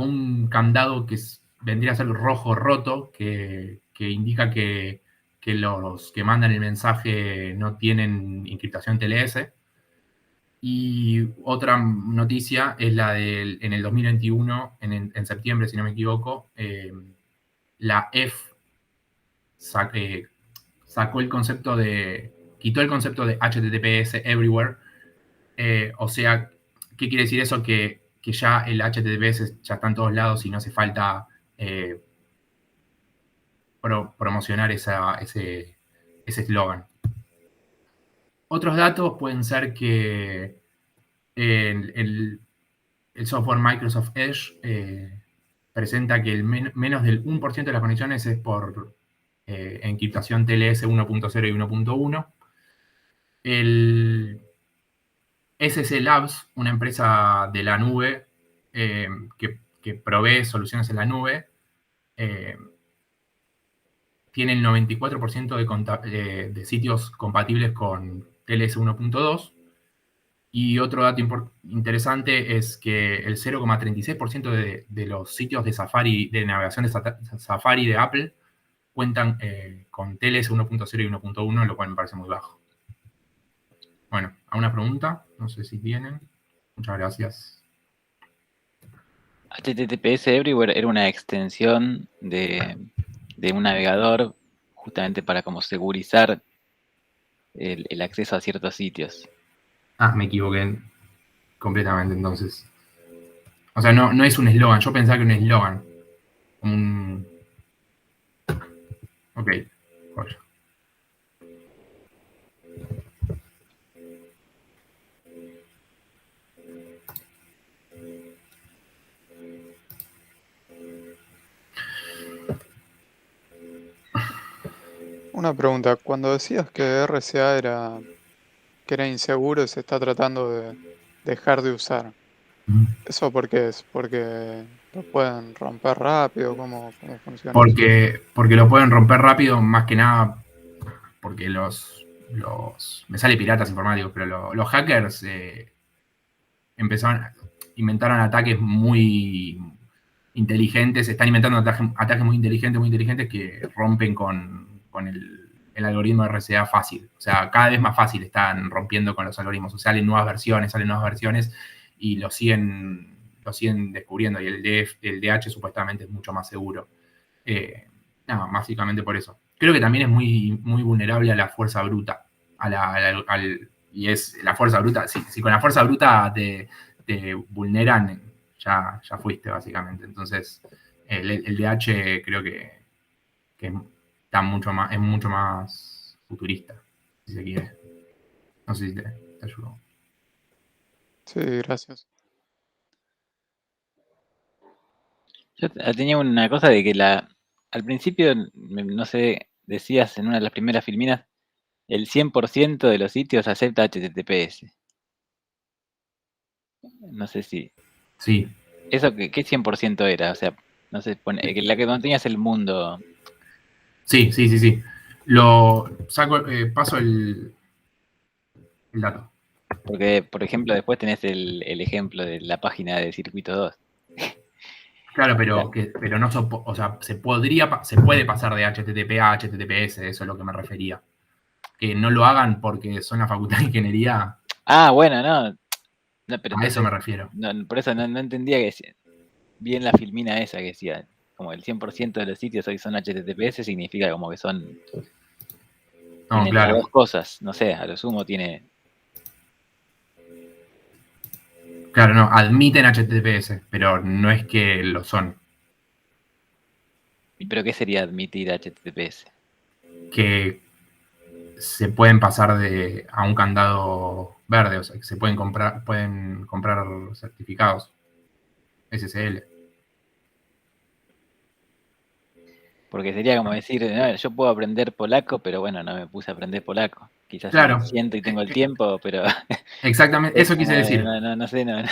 un candado que vendría a ser rojo roto, que indica que los que mandan el mensaje no tienen encriptación TLS. Y otra noticia es la en el 2021, en septiembre, si no me equivoco, la EF sacó el concepto quitó el concepto de HTTPS Everywhere. O sea, ¿qué quiere decir eso? Que ya el HTTPS ya está en todos lados y no hace falta promocionar ese eslogan. Otros datos pueden ser que el software Microsoft Edge presenta que menos del 1% de las conexiones es por encriptación TLS 1.0 y 1.1. El SC Labs, una empresa de la nube que provee soluciones en la nube, tiene el 94% de sitios compatibles con TLS 1.2. Y otro dato interesante es que el 0,36% de los sitios de Safari, de navegación de Safari de Apple, cuentan con TLS 1.0 y 1.1, lo cual me parece muy bajo. Bueno, ¿alguna pregunta? No sé si tienen. Muchas gracias. HTTPS Everywhere era una extensión de un navegador justamente para como segurizar el acceso a ciertos sitios. Ah, me equivoqué completamente entonces. O sea, no es un eslogan. Yo pensaba que era un eslogan. Ok. Joya. Una pregunta, cuando decías que RCA era inseguro y se está tratando de dejar de usar, ¿eso por qué es? ¿Porque lo pueden romper rápido? ¿Cómo funciona eso? Porque lo pueden romper rápido, más que nada porque me sale piratas informáticos, pero los hackers inventaron ataques muy inteligentes, están inventando ataques muy inteligentes que rompen con el algoritmo de RCA fácil. O sea, cada vez más fácil están rompiendo con los algoritmos. O sea, salen nuevas versiones y lo siguen descubriendo. Y el DH supuestamente es mucho más seguro. Nada, básicamente por eso. Creo que también es muy, muy vulnerable a la fuerza bruta. Y es la fuerza bruta. Si con la fuerza bruta te vulneran, ya fuiste, básicamente. Entonces, el DH creo que es mucho más futurista, si se quiere. No sé si te ayudó. Sí, gracias. Yo tenía una cosa de que al principio, no sé, decías en una de las primeras filminas, el 100% de los sitios acepta HTTPS. No sé si... Sí. ¿Eso qué 100% era? O sea, no sé, la que mantenías el mundo... Sí. Paso el dato. Porque, por ejemplo, después tenés el ejemplo de la página de Circuito 2. Claro, pero no o sea, se puede pasar de HTTP a HTTPS, eso es lo que me refería. Que no lo hagan porque son la facultad de ingeniería. Ah, bueno, no. No, pero A entonces, eso me refiero. no, por eso no entendía que bien la filmina esa que decía, como el 100% de los sitios hoy son HTTPS, significa como que son... No, Tienen las claro. dos cosas, no sé, a lo sumo tiene... Claro, no, admiten HTTPS, pero no es que lo son. ¿Pero qué sería admitir HTTPS? Que se pueden pasar a un candado verde, o sea, que se pueden comprar certificados SSL. Porque sería como decir, no, yo puedo aprender polaco, pero bueno, no me puse a aprender polaco. Quizás si Claro. me siento y tengo el tiempo, pero... Exactamente, eso quise decir. No sé, no.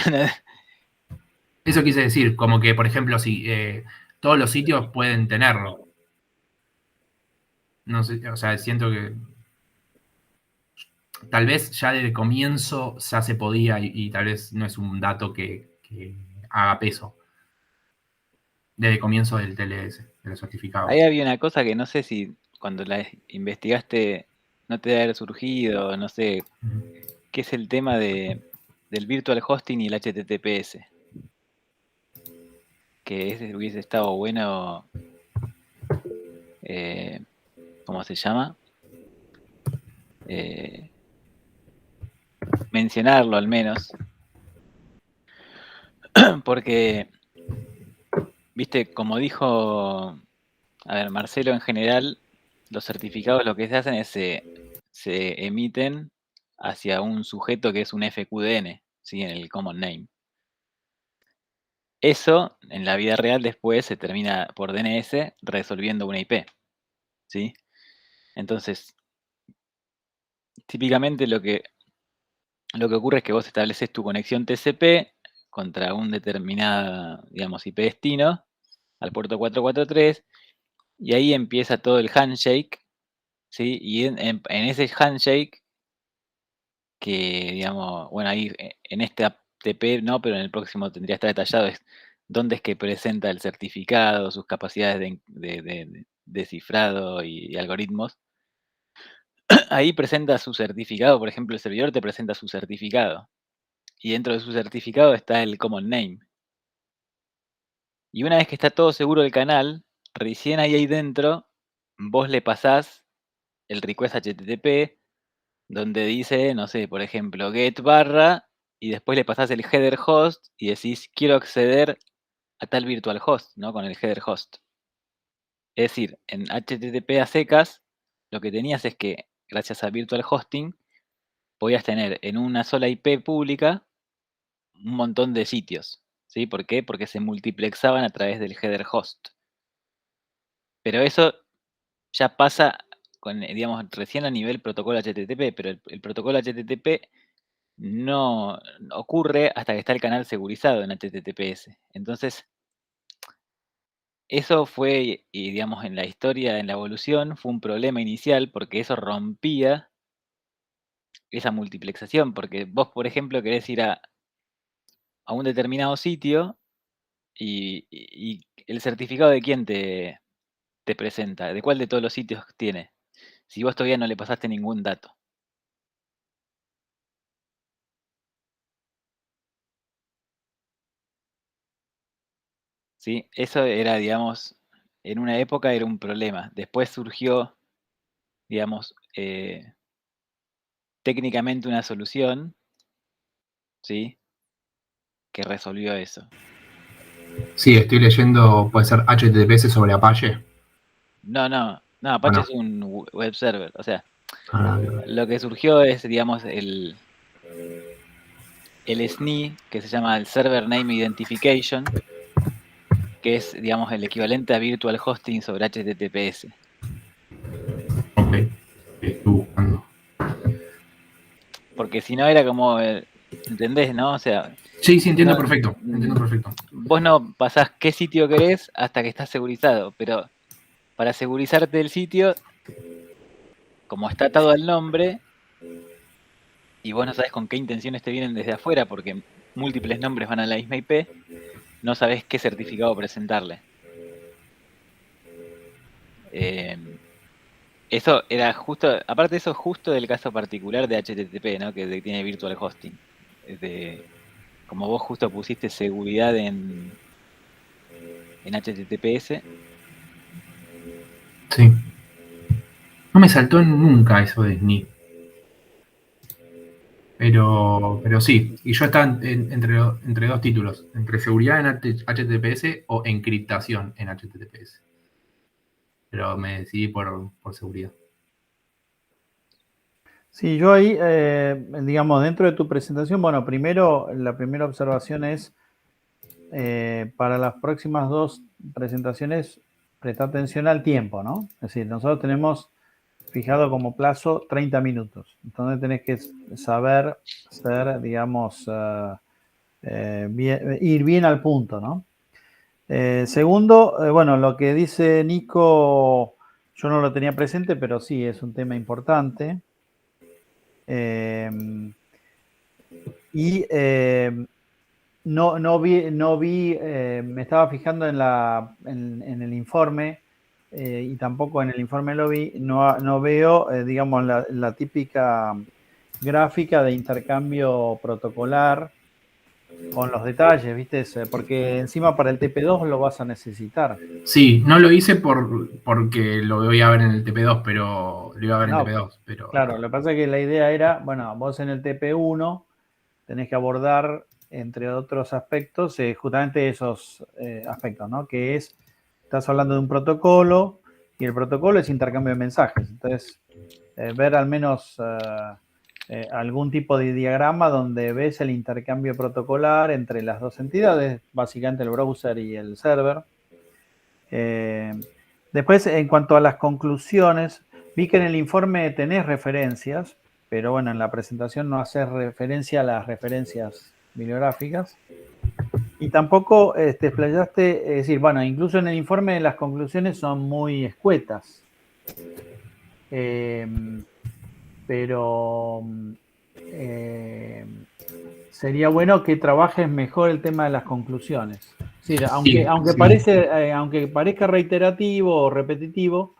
Eso quise decir, como que, por ejemplo, si todos los sitios pueden tenerlo. No sé, o sea, siento que tal vez ya desde el comienzo ya se podía y tal vez no es un dato que haga peso. Desde el comienzo del TLS, de los certificados. Ahí había una cosa que no sé si cuando la investigaste no te debe haber surgido, no sé, que es el tema de del virtual hosting y el HTTPS. Que hubiese estado bueno, ¿cómo se llama? Mencionarlo al menos. Porque, viste, como dijo, a ver, Marcelo, en general, los certificados lo que se hacen es se emiten hacia un sujeto que es un FQDN, ¿sí? En el Common Name. Eso, en la vida real, después se termina por DNS resolviendo una IP, ¿sí? Entonces, típicamente lo que ocurre es que vos estableces tu conexión TCP contra un determinado, digamos, IP destino, al puerto 443, y ahí empieza todo el handshake, ¿sí? Y en ese handshake, que, digamos, bueno, ahí en este ATP no, pero en el próximo tendría que estar detallado, es dónde es que presenta el certificado, sus capacidades de cifrado y algoritmos. Ahí presenta su certificado, por ejemplo, el servidor te presenta su certificado. Y dentro de su certificado está el common name. Y una vez que está todo seguro del canal, recién ahí dentro, vos le pasás el request HTTP, donde dice, no sé, por ejemplo, get barra, y después le pasás el header host y decís, quiero acceder a tal virtual host, ¿no? Con el header host. Es decir, en HTTP a secas, lo que tenías es que, gracias a virtual hosting, podías tener en una sola IP pública un montón de sitios. ¿Sí? ¿Por qué? Porque se multiplexaban a través del header host. Pero eso ya pasa con, digamos, recién a nivel protocolo HTTP, pero el protocolo HTTP no ocurre hasta que está el canal segurizado en HTTPS. Entonces, eso fue, y digamos, en la historia, en la evolución, fue un problema inicial porque eso rompía esa multiplexación, porque vos, por ejemplo, querés ir a un determinado sitio y el certificado de quién te presenta, de cuál de todos los sitios tiene, si vos todavía no le pasaste ningún dato. ¿Sí? Eso era, digamos, en una época era un problema. Después surgió, digamos, técnicamente una solución, ¿sí? Que resolvió eso. Sí, estoy leyendo, puede ser HTTPS sobre Apache. No, Apache es un web server. O sea, Ah, lo que surgió es, digamos, el SNI, que se llama el Server Name Identification, que es, digamos, el equivalente a Virtual Hosting sobre HTTPS. ok, estoy buscando. Porque si no era como, ¿entendés, no? O sea, Sí, entiendo no, perfecto, entiendo perfecto. vos no pasás qué sitio querés hasta que estás segurizado, pero para segurizarte el sitio, como está atado al nombre, y vos no sabés con qué intenciones te vienen desde afuera, porque múltiples nombres van a la misma IP, no sabés qué certificado presentarle. Eso era justo, aparte de eso, justo del caso particular de HTTP, ¿no? Que tiene virtual hosting. Como vos justo pusiste seguridad en HTTPS. Sí. No me saltó nunca eso de SNI. Pero sí, y yo estaba entre dos títulos, entre seguridad en HTTPS o encriptación en HTTPS. Pero me decidí por seguridad. Sí, yo ahí, digamos, dentro de tu presentación, bueno, primero, la primera observación es, para las próximas dos presentaciones, presta atención al tiempo, ¿no? Es decir, nosotros tenemos fijado como plazo 30 minutos. Entonces tenés que saber ser, digamos, ir bien al punto, ¿no? Segundo, bueno, lo que dice Nico, yo no lo tenía presente, pero sí, es un tema importante. No vi, me estaba fijando en el informe, y tampoco en el informe lo vi, no veo, digamos, la típica gráfica de intercambio protocolar con los detalles, ¿viste? Porque encima para el TP2 lo vas a necesitar. Sí, no lo hice porque lo voy a ver en el TP2, pero lo iba a ver en No, TP2. Pero claro, lo que pasa es que la idea era, bueno, vos en el TP1 tenés que abordar, entre otros aspectos, justamente esos aspectos, ¿no? Que es, estás hablando de un protocolo y el protocolo es intercambio de mensajes. Entonces, ver al menos algún tipo de diagrama donde ves el intercambio protocolar entre las dos entidades, básicamente el browser y el server. Después, en cuanto a las conclusiones, vi que en el informe tenés referencias, pero bueno, en la presentación no haces referencia a las referencias bibliográficas. Y tampoco te explayaste, es decir, bueno, incluso en el informe las conclusiones son muy escuetas. Pero sería bueno que trabajes mejor el tema de las conclusiones. Es decir, aunque parezca reiterativo o repetitivo,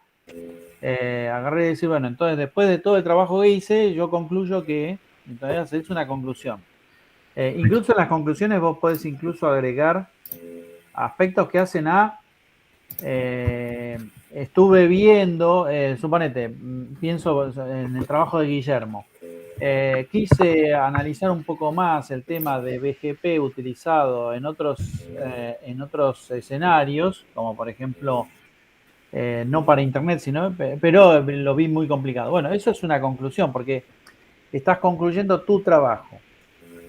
agarré y decir, bueno, entonces después de todo el trabajo que hice, yo concluyo que, entonces es una conclusión. Incluso en las conclusiones vos podés incluso agregar aspectos que hacen a estuve viendo, suponete, pienso en el trabajo de Guillermo. Quise analizar un poco más el tema de BGP utilizado en otros escenarios, como por ejemplo, no para Internet, pero lo vi muy complicado. Bueno, eso es una conclusión, porque estás concluyendo tu trabajo.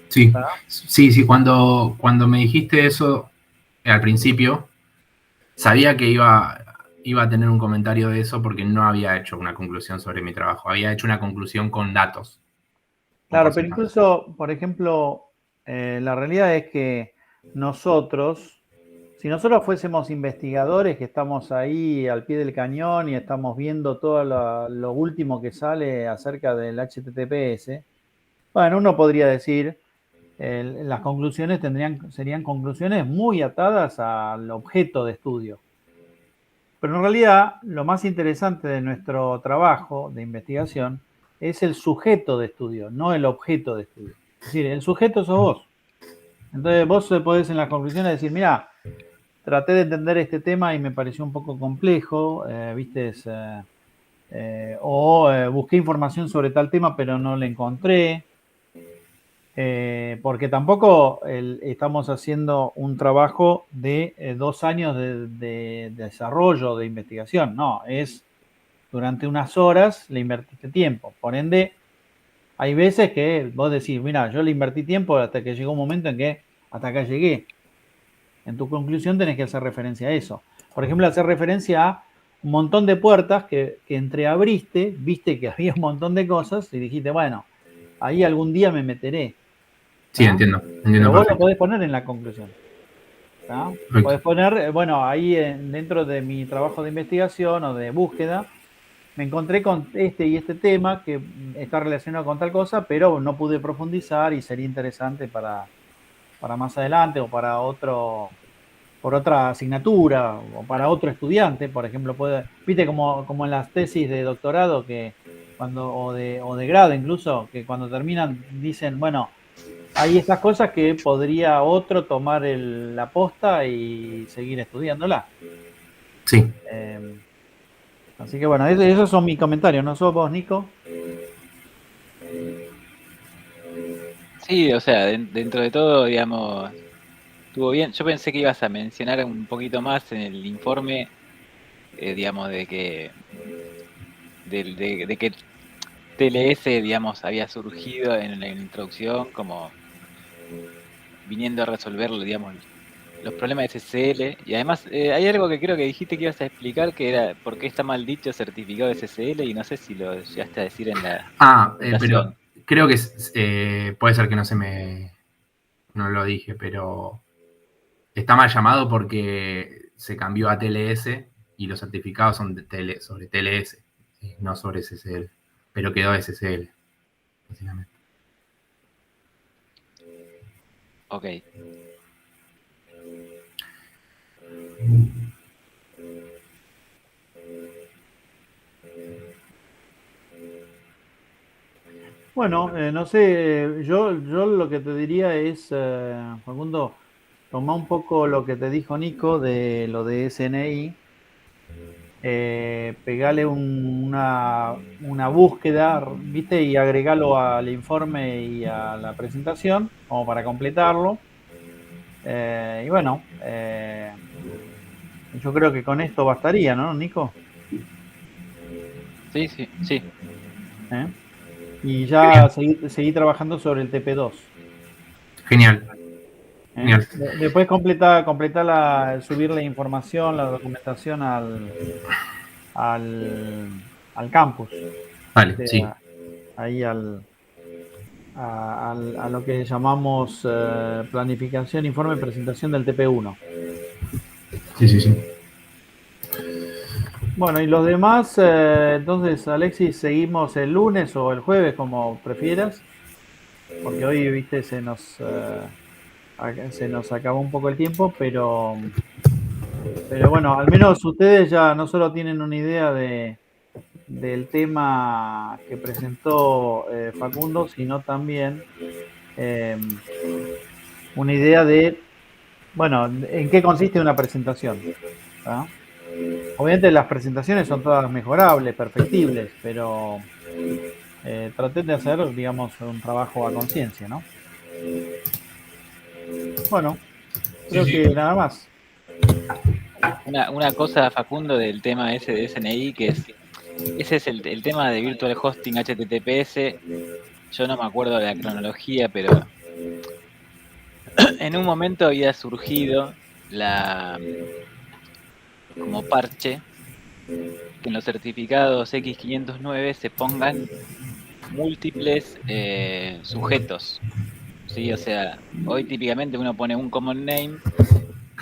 Sí, ¿Tá? sí, cuando me dijiste eso al principio, sabía que iba a tener un comentario de eso porque no había hecho una conclusión sobre mi trabajo, había hecho una conclusión con datos. Claro, pero incluso, por ejemplo, la realidad es que si nosotros fuésemos investigadores que estamos ahí al pie del cañón y estamos viendo todo lo último que sale acerca del HTTPS, bueno, uno podría decir, las conclusiones serían conclusiones muy atadas al objeto de estudio. Pero en realidad, lo más interesante de nuestro trabajo de investigación es el sujeto de estudio, no el objeto de estudio. Es decir, el sujeto sos vos. Entonces vos podés en las conclusiones decir, mira, traté de entender este tema y me pareció un poco complejo, ¿viste? Busqué información sobre tal tema pero no la encontré. Porque tampoco estamos haciendo un trabajo de 2 años de desarrollo, de investigación. No, es durante unas horas le invertiste tiempo. Por ende, hay veces que vos decís, mira, yo le invertí tiempo hasta que llegó un momento en que hasta acá llegué. En tu conclusión tenés que hacer referencia a eso. Por ejemplo, hacer referencia a un montón de puertas que entreabriste, viste que había un montón de cosas y dijiste, bueno, ahí algún día me meteré. Sí, entiendo. Pero vos Perfecto. lo podés poner en la conclusión. Podés poner, bueno, ahí dentro de mi trabajo de investigación o de búsqueda, me encontré con este y este tema que está relacionado con tal cosa, pero no pude profundizar y sería interesante para más adelante o para por otra asignatura o para otro estudiante, por ejemplo, viste como en las tesis de doctorado o de grado incluso, que cuando terminan dicen, bueno, hay estas cosas que podría otro tomar la posta y seguir estudiándola. Sí. Así que bueno, esos son mis comentarios, ¿no sos vos, Nico? Sí, o sea, dentro de todo, digamos, estuvo bien. Yo pensé que ibas a mencionar un poquito más en el informe, digamos, de que TLS, digamos, había surgido en la introducción como viniendo a resolver, digamos, los problemas de SSL. Y además, hay algo que creo que dijiste que ibas a explicar, que era por qué está mal dicho certificado de SSL, y no sé si lo llegaste a decir en la presentación. Pero creo que puede ser que no lo dije, pero está mal llamado porque se cambió a TLS y los certificados son sobre TLS, no sobre SSL, pero quedó SSL, básicamente. Ok. Bueno, no sé, yo lo que te diría es, Facundo, toma un poco lo que te dijo Nico de lo de SNI, pegale una búsqueda, ¿viste? Y agregalo al informe y a la presentación, como para completarlo. Y bueno, yo creo que con esto bastaría, ¿no, Nico? Sí, sí, sí. ¿Eh? Y ya seguí trabajando sobre el TP2. Genial, ¿Eh? genial. Después subir la información, la documentación al campus, Vale, ¿viste? sí. Ahí a lo que llamamos planificación, informe, presentación del TP1. Sí, sí, sí. Bueno, y los demás, entonces, Alexis, seguimos el lunes o el jueves, como prefieras, porque hoy, viste, se nos acabó un poco el tiempo, pero bueno, al menos ustedes ya no solo tienen una idea del tema que presentó Facundo, sino también eh, una idea de, bueno, en qué consiste una presentación. ¿Ah? Obviamente las presentaciones son todas mejorables, perfectibles, pero traten de hacer, digamos, un trabajo a conciencia, ¿no? Bueno, Sí, creo que sí. nada más. Una cosa, Facundo, del tema ese de SNI, ese es el tema de Virtual Hosting HTTPS. Yo no me acuerdo de la cronología, pero en un momento había surgido como parche que en los certificados X509 se pongan múltiples sujetos, ¿sí? O sea, hoy típicamente uno pone un common name,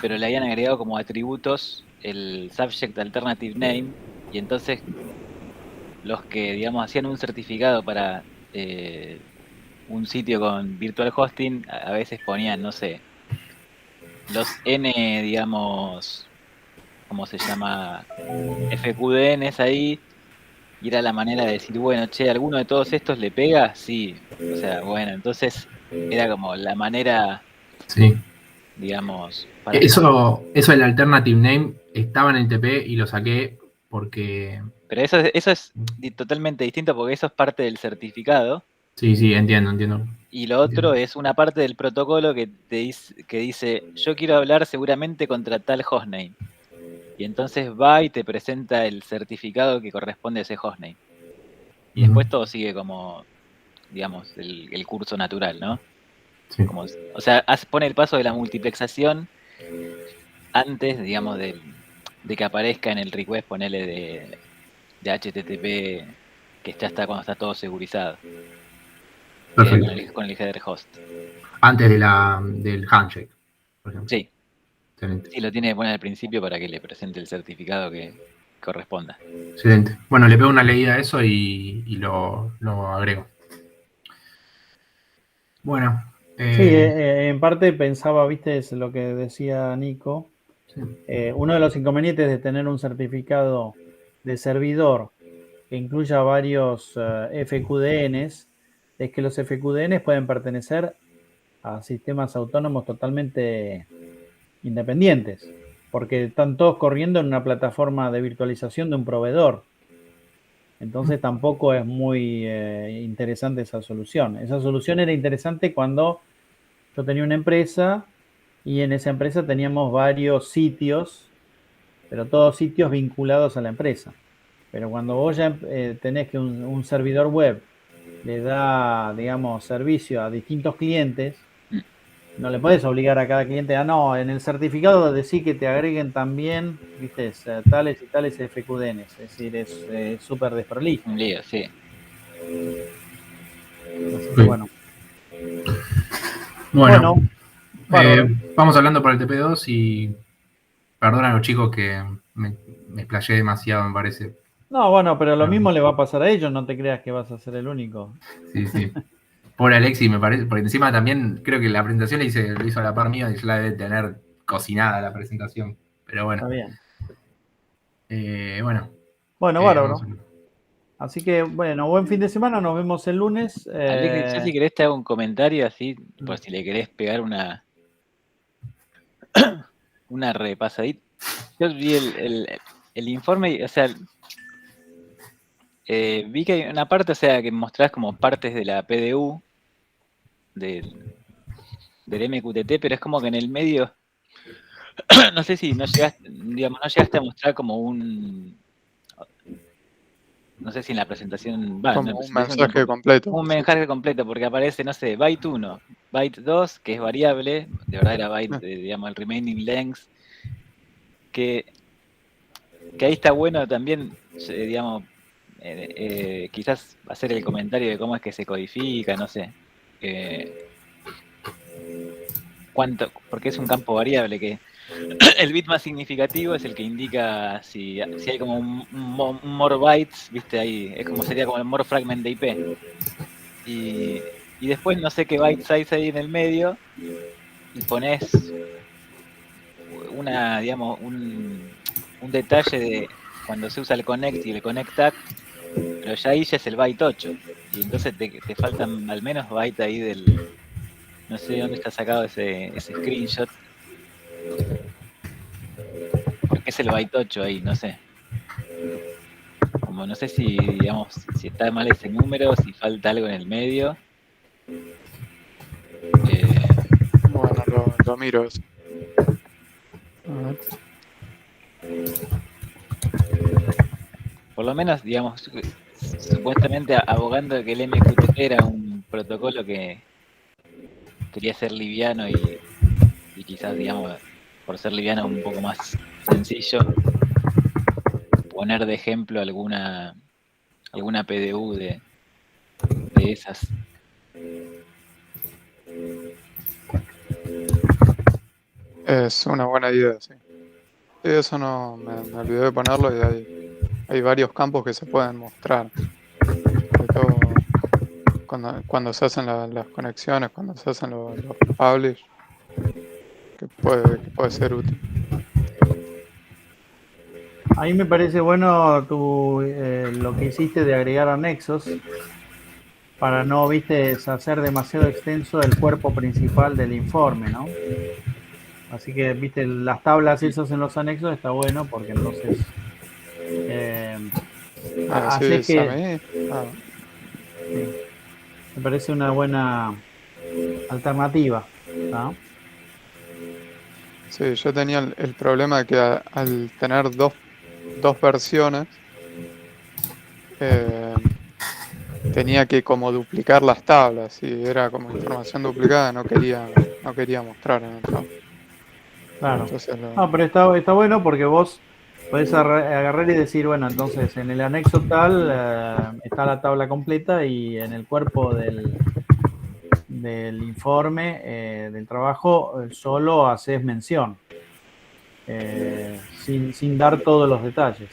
pero le habían agregado como atributos el subject alternative name, y entonces los que, digamos, hacían un certificado para un sitio con virtual hosting, a veces ponían, no sé, los N, digamos, ¿cómo se llama? FQDNs ahí, y era la manera de decir, bueno, che, ¿alguno de todos estos le pega? Sí. O sea, bueno, entonces era como la manera, Sí. digamos, para Eso del alternative name estaba en el TP y lo saqué porque. Pero eso es totalmente distinto porque eso es parte del certificado Sí, sí, entiendo, entiendo. y lo otro es una parte del protocolo que dice, yo quiero hablar seguramente contra tal hostname. Y entonces va y te presenta el certificado que corresponde a ese hostname. Y después todo sigue como, digamos, el curso natural, ¿no? Sí. Como, o sea, pone el paso de la multiplexación antes, digamos, de que aparezca en el request, ponele de HTTP, que ya está cuando está todo segurizado, Perfecto. con el header host. Antes del handshake, por ejemplo. Sí, Excelente. sí, lo tiene que poner al principio para que le presente el certificado que corresponda. Excelente. Bueno, le pego una leída a eso y lo agrego. Bueno. Sí, en parte pensaba, viste, es lo que decía Nico. Sí. Uno de los inconvenientes de tener un certificado de servidor que incluya varios FQDNs es que los FQDNs pueden pertenecer a sistemas autónomos totalmente independientes, porque están todos corriendo en una plataforma de virtualización de un proveedor. Entonces tampoco es muy interesante esa solución. Esa solución era interesante cuando yo tenía una empresa y en esa empresa teníamos varios sitios, pero todos sitios vinculados a la empresa. Pero cuando vos ya tenés que un servidor web le da, digamos, servicio a distintos clientes, no le puedes obligar a cada cliente a no, en el certificado decir que te agreguen también, viste, tales y tales FQDNs. Es decir, es súper desprolijo. Un lío, sí. Así que bueno. Bueno, Bárbaro. vamos hablando por el TP2 y perdona a los chicos que me explayé demasiado, me parece. No, bueno, pero lo mismo le va a pasar a ellos, no te creas que vas a ser el único. Sí, sí. Pobre Alexis, me parece, porque encima también creo que la presentación lo hizo a la par mía y ya la debe tener cocinada la presentación. Pero bueno. Está bien. Bueno. Bueno, bárbaro. Así que, bueno, buen fin de semana, nos vemos el lunes. Alexis, yo si querés te hago un comentario así, por si le querés pegar una repasadita. Yo vi el informe, o sea, vi que hay una parte, o sea, que mostrás como partes de la PDU del MQTT, pero es como que en el medio, no sé si no llegaste a mostrar como no sé si en la presentación, Como un mensaje completo. un mensaje completo, porque aparece, no sé, byte 1, byte 2, que es variable, de verdad era byte, digamos, el remaining length, que ahí está bueno también, digamos, quizás hacer el comentario de cómo es que se codifica, no sé, porque es un campo variable que el bit más significativo es el que indica si hay como un more bytes, viste ahí, es como sería como el more fragment de IP. Y después no sé qué byte size hay en el medio y pones digamos, un detalle de cuando se usa el connect y el connect act, pero ya ahí ya es el byte 8. Y entonces te faltan al menos byte ahí no sé dónde está sacado ese screenshot. Porque es el byte 8 ahí, no sé. Como no sé si, digamos, si está mal ese número, si falta algo en el medio. Bueno, lo miro eso. A ver. Por lo menos, digamos, supuestamente abogando de que el MQTT era un protocolo que quería ser liviano y quizás, digamos, por ser liviano un poco más sencillo, poner de ejemplo alguna PDU de esas. Es una buena idea, sí. Sí, eso no me olvidé de ponerlo y hay varios campos que se pueden mostrar. Sobre todo cuando se hacen las conexiones, cuando se hacen los publish, que puede ser útil. Ahí me parece bueno lo que hiciste de agregar anexos para no, viste, hacer demasiado extenso el cuerpo principal del informe, ¿no? Así que, viste, las tablas esas en los anexos está bueno porque entonces haces Sí, a que... mí. Sí, me parece una buena alternativa, ¿no? Sí, yo tenía el problema de que al tener dos versiones, tenía que como duplicar las tablas y era como información duplicada, no quería mostrar en el trabajo. Claro. Entonces No, pero está bueno porque vos podés agarrar y decir, bueno, entonces en el anexo tal está la tabla completa y en el cuerpo del informe del trabajo solo haces mención, sin dar todos los detalles.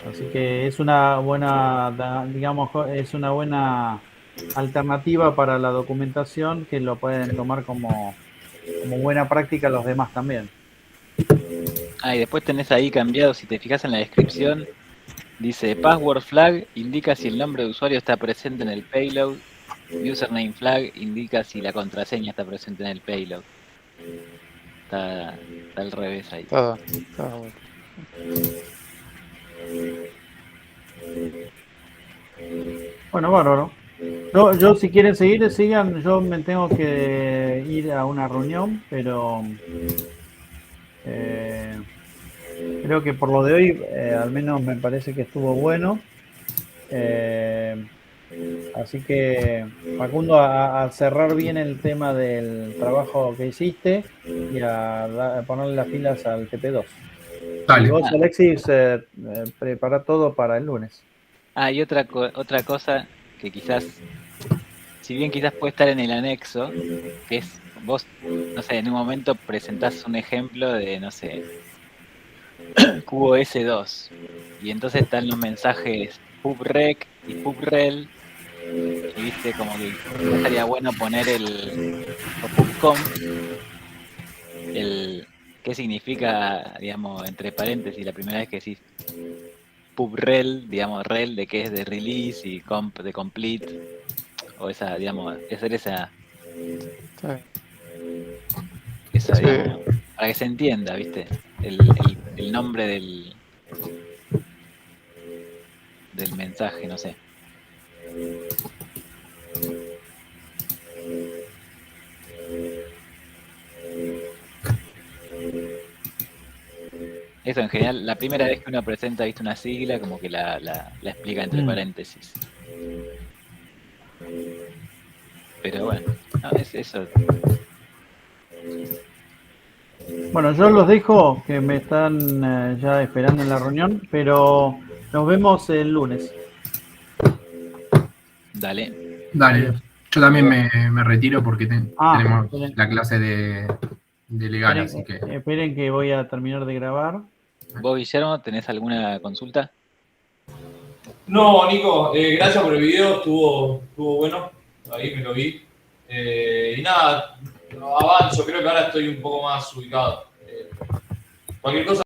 Así que es una buena, digamos, es una buena alternativa para la documentación que lo pueden tomar como buena práctica los demás también. Y después tenés ahí cambiado, si te fijas en la descripción, dice password flag indica si el nombre de usuario está presente en el payload, username flag indica si la contraseña está presente en el payload. Está al revés ahí. Está bueno. Bueno, bárbaro. Yo si quieren seguir, sigan. Yo me tengo que ir a una reunión, pero creo que por lo de hoy, al menos me parece que estuvo bueno. Así que, Facundo, a cerrar bien el tema del trabajo que hiciste y a ponerle las pilas al GP2. Dale. Y vos, Alexis, prepara todo para el lunes. Y otra cosa que quizás, si bien quizás puede estar en el anexo, que es vos, no sé, en un momento presentás un ejemplo de, no sé, cubo S2, y entonces están los mensajes pubrec y pubrel, y viste, como que estaría bueno poner o pubcom, qué significa, digamos, entre paréntesis, la primera vez que decís pubrel, digamos, rel de que es de release y comp de complete, o esa, digamos, hacer esa, Sí. digamos, para que se entienda, ¿viste? El nombre del mensaje, no sé. Eso en general, la primera vez que uno presenta, viste, una sigla, como que la explica entre paréntesis. Pero bueno, no, es eso. Bueno, yo los dejo, que me están ya esperando en la reunión, pero nos vemos el lunes. Dale. Dale, yo también me retiro porque tenemos esperen. la clase de legal, así que... Esperen que voy a terminar de grabar. ¿Vos, Guillermo, tenés alguna consulta? No, Nico, gracias por el video, estuvo bueno, ahí me lo vi. Y nada, avanzo, creo que ahora estoy un poco más ubicado. Cualquier cosa